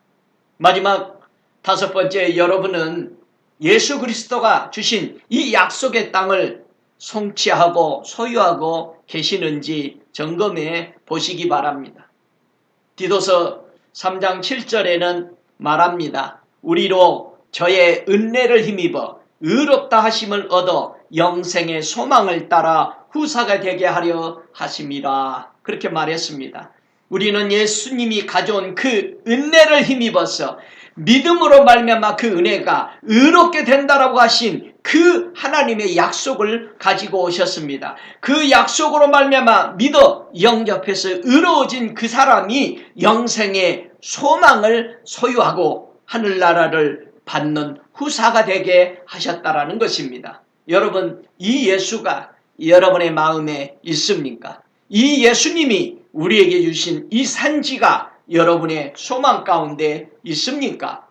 마지막 다섯 번째, 여러분은 예수 그리스도가 주신 이 약속의 땅을 성취하고 소유하고 계시는지 점검해 보시기 바랍니다. 디도서 3장 7절에는 말합니다. 우리로 저의 은혜를 힘입어 의롭다 하심을 얻어 영생의 소망을 따라 후사가 되게 하려 하심이라. 그렇게 말했습니다. 우리는 예수님이 가져온 그 은혜를 힘입어서 믿음으로 말미암아 그 은혜가 의롭게 된다라고 하신 그 하나님의 약속을 가지고 오셨습니다. 그 약속으로 말미암아 믿어 영접해서 의로워진 그 사람이 영생의 소망을 소유하고 하늘나라를 받는 후사가 되게 하셨다라는 것입니다. 여러분, 이 예수가 여러분의 마음에 있습니까? 이 예수님이 우리에게 주신 이 산지가 여러분의 소망 가운데 있습니까?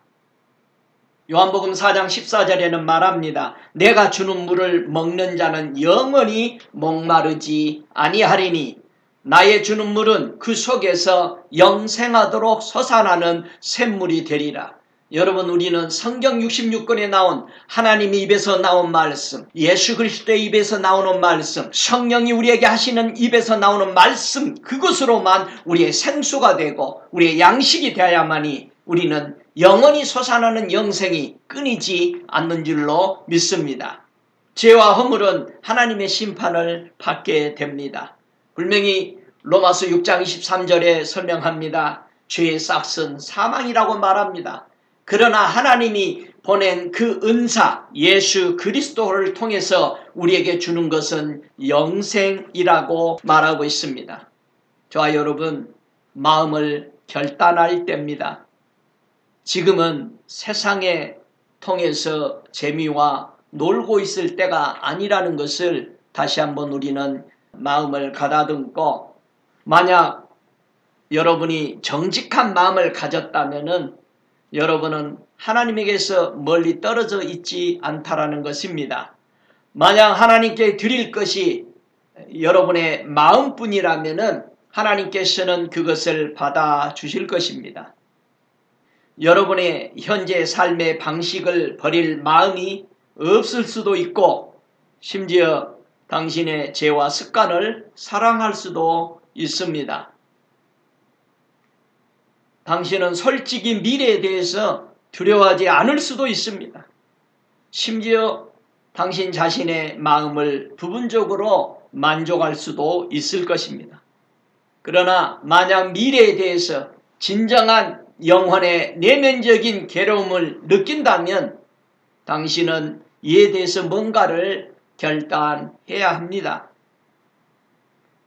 요한복음 4장 14절에는 말합니다. 내가 주는 물을 먹는 자는 영원히 목마르지 아니하리니 나의 주는 물은 그 속에서 영생하도록 솟아나는 샘물이 되리라. 여러분, 우리는 성경 66권에 나온 하나님의 입에서 나온 말씀, 예수 그리스도의 입에서 나오는 말씀, 성령이 우리에게 하시는 입에서 나오는 말씀, 그것으로만 우리의 생수가 되고 우리의 양식이 되어야만이 우리는 영원히 솟아나는 영생이 끊이지 않는 줄로 믿습니다. 죄와 허물은 하나님의 심판을 받게 됩니다. 분명히 로마서 6장 23절에 설명합니다. 죄의 싹은 사망이라고 말합니다. 그러나 하나님이 보낸 그 은사 예수 그리스도를 통해서 우리에게 주는 것은 영생이라고 말하고 있습니다. 저와 여러분, 마음을 결단할 때입니다. 지금은 세상에 통해서 재미와 놀고 있을 때가 아니라는 것을 다시 한번 우리는 마음을 가다듬고, 만약 여러분이 정직한 마음을 가졌다면은 여러분은 하나님에게서 멀리 떨어져 있지 않다라는 것입니다. 만약 하나님께 드릴 것이 여러분의 마음뿐이라면은 하나님께서는 그것을 받아 주실 것입니다. 여러분의 현재 삶의 방식을 버릴 마음이 없을 수도 있고 심지어 당신의 죄와 습관을 사랑할 수도 있습니다. 당신은 솔직히 미래에 대해서 두려워하지 않을 수도 있습니다. 심지어 당신 자신의 마음을 부분적으로 만족할 수도 있을 것입니다. 그러나 만약 미래에 대해서 진정한 영혼의 내면적인 괴로움을 느낀다면 당신은 이에 대해서 뭔가를 결단해야 합니다.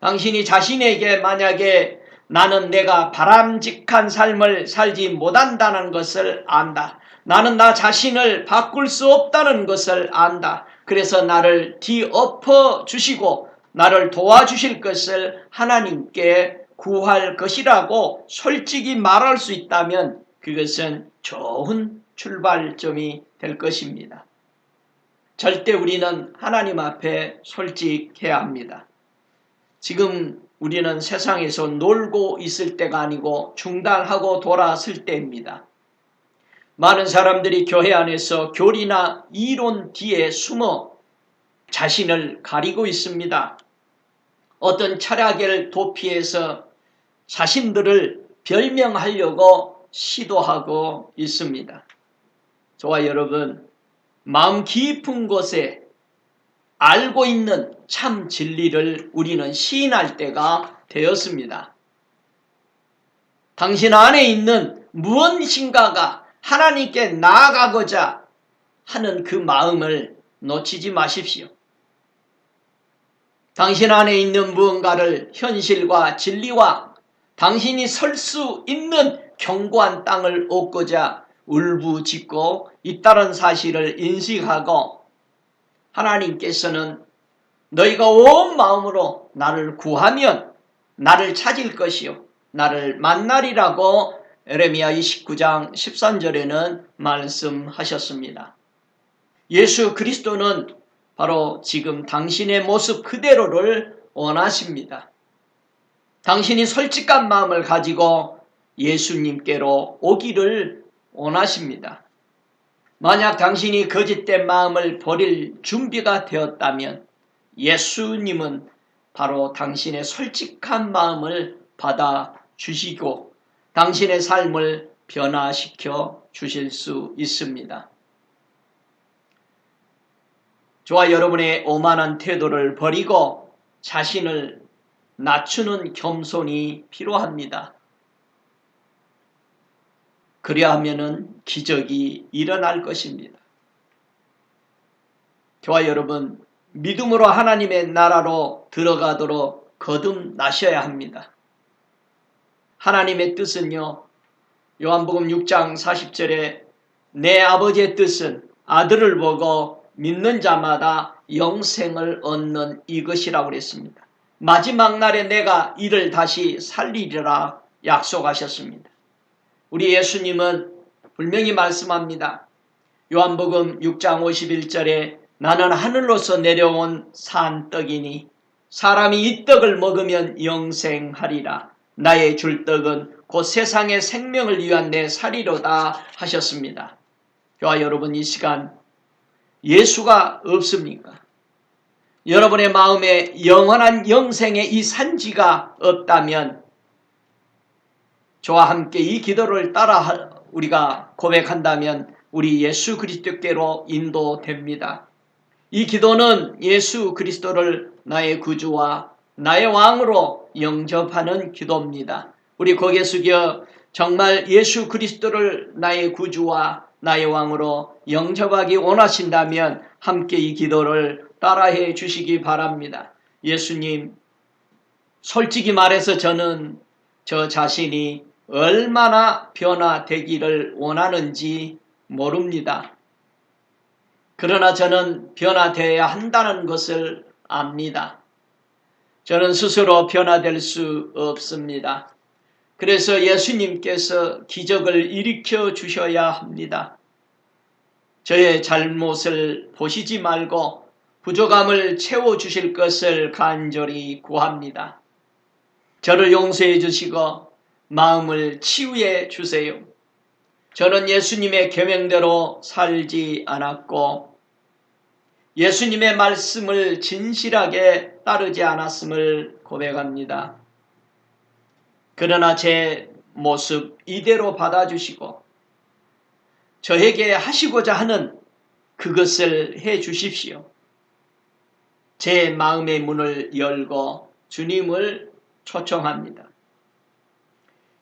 당신이 자신에게 만약에 나는 내가 바람직한 삶을 살지 못한다는 것을 안다. 나는 나 자신을 바꿀 수 없다는 것을 안다. 그래서 나를 뒤엎어 주시고 나를 도와주실 것을 하나님께 구할 것이라고 솔직히 말할 수 있다면 그것은 좋은 출발점이 될 것입니다. 절대 우리는 하나님 앞에 솔직해야 합니다. 지금 우리는 세상에서 놀고 있을 때가 아니고 중단하고 돌아설 때입니다. 많은 사람들이 교회 안에서 교리나 이론 뒤에 숨어 자신을 가리고 있습니다. 어떤 철학을 도피해서 자신들을 별명하려고 시도하고 있습니다. 저와 여러분, 마음 깊은 곳에 알고 있는 참 진리를 우리는 시인할 때가 되었습니다. 당신 안에 있는 무엇인가가 하나님께 나아가고자 하는 그 마음을 놓치지 마십시오. 당신 안에 있는 무언가를 현실과 진리와 당신이 설 수 있는 견고한 땅을 얻고자 울부짖고 있다는 사실을 인식하고 하나님께서는 너희가 온 마음으로 나를 구하면 나를 찾을 것이요 나를 만나리라고 에레미야 29장 13절에는 말씀하셨습니다. 예수 그리스도는 바로 지금 당신의 모습 그대로를 원하십니다. 당신이 솔직한 마음을 가지고 예수님께로 오기를 원하십니다. 만약 당신이 거짓된 마음을 버릴 준비가 되었다면 예수님은 바로 당신의 솔직한 마음을 받아주시고 당신의 삶을 변화시켜 주실 수 있습니다. 저와 여러분의 오만한 태도를 버리고 자신을 낮추는 겸손이 필요합니다. 그래야 하면은 기적이 일어날 것입니다. 저와 여러분, 믿음으로 하나님의 나라로 들어가도록 거듭나셔야 합니다. 하나님의 뜻은요, 요한복음 6장 40절에 내 아버지의 뜻은 아들을 보고 믿는 자마다 영생을 얻는 이것이라고 그랬습니다. 마지막 날에 내가 이를 다시 살리리라 약속하셨습니다. 우리 예수님은 분명히 말씀합니다. 요한복음 6장 51절에 나는 하늘로서 내려온 산떡이니 사람이 이 떡을 먹으면 영생하리라. 나의 줄 떡은 곧 세상의 생명을 위한 내 살이로다 하셨습니다. 저와 여러분, 이 시간 예수가 없습니까? 여러분의 마음에 영원한 영생의 이 산지가 없다면 저와 함께 이 기도를 따라 우리가 고백한다면 우리 예수 그리스도께로 인도됩니다. 이 기도는 예수 그리스도를 나의 구주와 나의 왕으로 영접하는 기도입니다. 우리 고개 숙여 정말 예수 그리스도를 나의 구주와 나의 왕으로 영접하기 원하신다면 함께 이 기도를 따라해 주시기 바랍니다. 예수님, 솔직히 말해서 저는 저 자신이 얼마나 변화되기를 원하는지 모릅니다. 그러나 저는 변화되어야 한다는 것을 압니다. 저는 스스로 변화될 수 없습니다. 그래서 예수님께서 기적을 일으켜 주셔야 합니다. 저의 잘못을 보시지 말고 부족함을 채워주실 것을 간절히 구합니다. 저를 용서해 주시고 마음을 치유해 주세요. 저는 예수님의 계명대로 살지 않았고 예수님의 말씀을 진실하게 따르지 않았음을 고백합니다. 그러나 제 모습 이대로 받아주시고 저에게 하시고자 하는 그것을 해 주십시오. 제 마음의 문을 열고 주님을 초청합니다.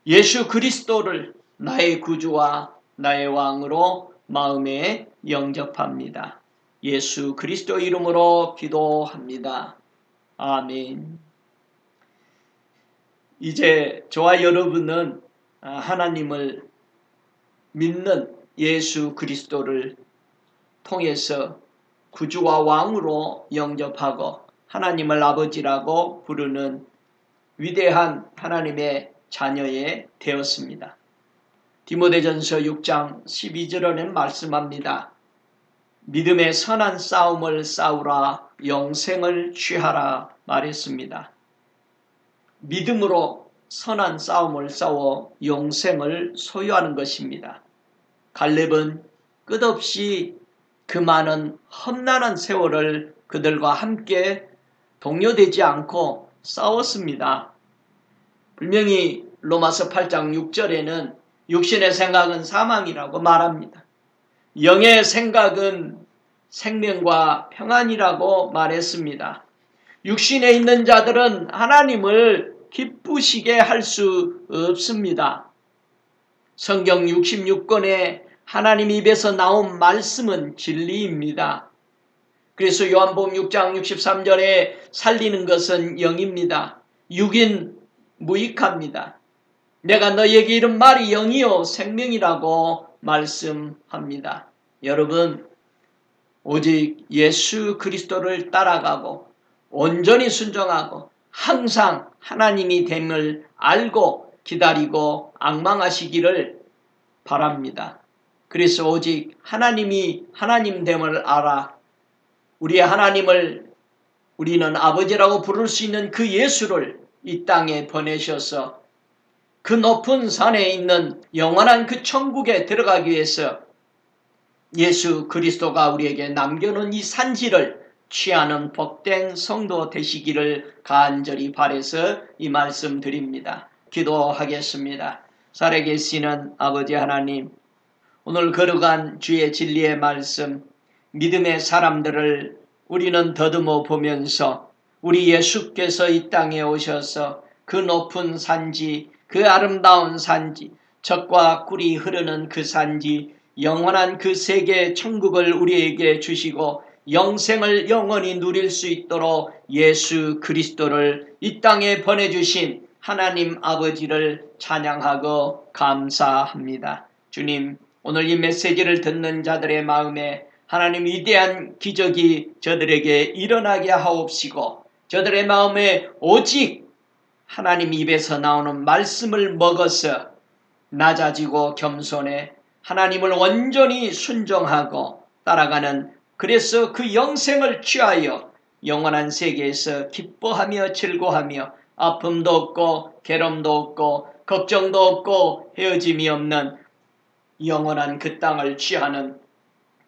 예수 그리스도를 나의 구주와 나의 왕으로 마음에 영접합니다. 예수 그리스도 이름으로 기도합니다. 아멘. 이제 저와 여러분은 하나님을 믿는 예수 그리스도를 통해서 구주와 왕으로 영접하고 하나님을 아버지라고 부르는 위대한 하나님의 자녀에 되었습니다. 디모데전서 6장 12절에는 말씀합니다. 믿음의 선한 싸움을 싸우라 영생을 취하라 말했습니다. 믿음으로 선한 싸움을 싸워 영생을 소유하는 것입니다. 갈렙은 끝없이 그 많은 험난한 세월을 그들과 함께 동료되지 않고 싸웠습니다. 분명히 로마서 8장 6절에는 육신의 생각은 사망이라고 말합니다. 영의 생각은 생명과 평안이라고 말했습니다. 육신에 있는 자들은 하나님을 기쁘시게 할 수 없습니다. 성경 66권에 하나님 입에서 나온 말씀은 진리입니다. 그래서 요한복음 6장 63절에 살리는 것은 영입니다. 육인 무익합니다. 내가 너에게 이른 말이 영이요 생명이라고 말씀합니다. 여러분, 오직 예수 그리스도를 따라가고 온전히 순종하고 항상 하나님이 됨을 알고 기다리고 앙망하시기를 바랍니다. 그래서 오직 하나님이 하나님됨을 알아 우리의 하나님을 우리는 아버지라고 부를 수 있는 그 예수를 이 땅에 보내셔서 그 높은 산에 있는 영원한 그 천국에 들어가기 위해서 예수 그리스도가 우리에게 남겨놓은 이 산지를 취하는 복된 성도 되시기를 간절히 바라서 이 말씀 드립니다. 기도하겠습니다. 살아계시는 아버지 하나님, 오늘 걸어간 주의 진리의 말씀, 믿음의 사람들을 우리는 더듬어 보면서 우리 예수께서 이 땅에 오셔서 그 높은 산지, 그 아름다운 산지, 젖과 꿀이 흐르는 그 산지, 영원한 그 세계 천국을 우리에게 주시고 영생을 영원히 누릴 수 있도록 예수 그리스도를 이 땅에 보내주신 하나님 아버지를 찬양하고 감사합니다. 주님, 오늘 이 메시지를 듣는 자들의 마음에 하나님 위대한 기적이 저들에게 일어나게 하옵시고 저들의 마음에 오직 하나님 입에서 나오는 말씀을 먹어서 낮아지고 겸손해 하나님을 온전히 순종하고 따라가는, 그래서 그 영생을 취하여 영원한 세계에서 기뻐하며 즐거워하며 아픔도 없고 괴로움도 없고 걱정도 없고 헤어짐이 없는 영원한 그 땅을 취하는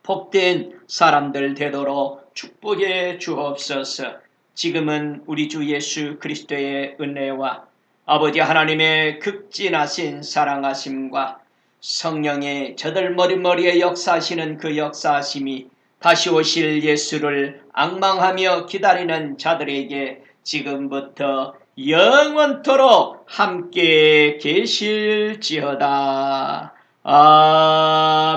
복된 사람들 되도록 축복해 주옵소서. 지금은 우리 주 예수 그리스도의 은혜와 아버지 하나님의 극진하신 사랑하심과 성령의 저들 머리머리에 역사하시는 그 역사하심이 다시 오실 예수를 앙망하며 기다리는 자들에게 지금부터 영원토록 함께 계실지어다. 아멘.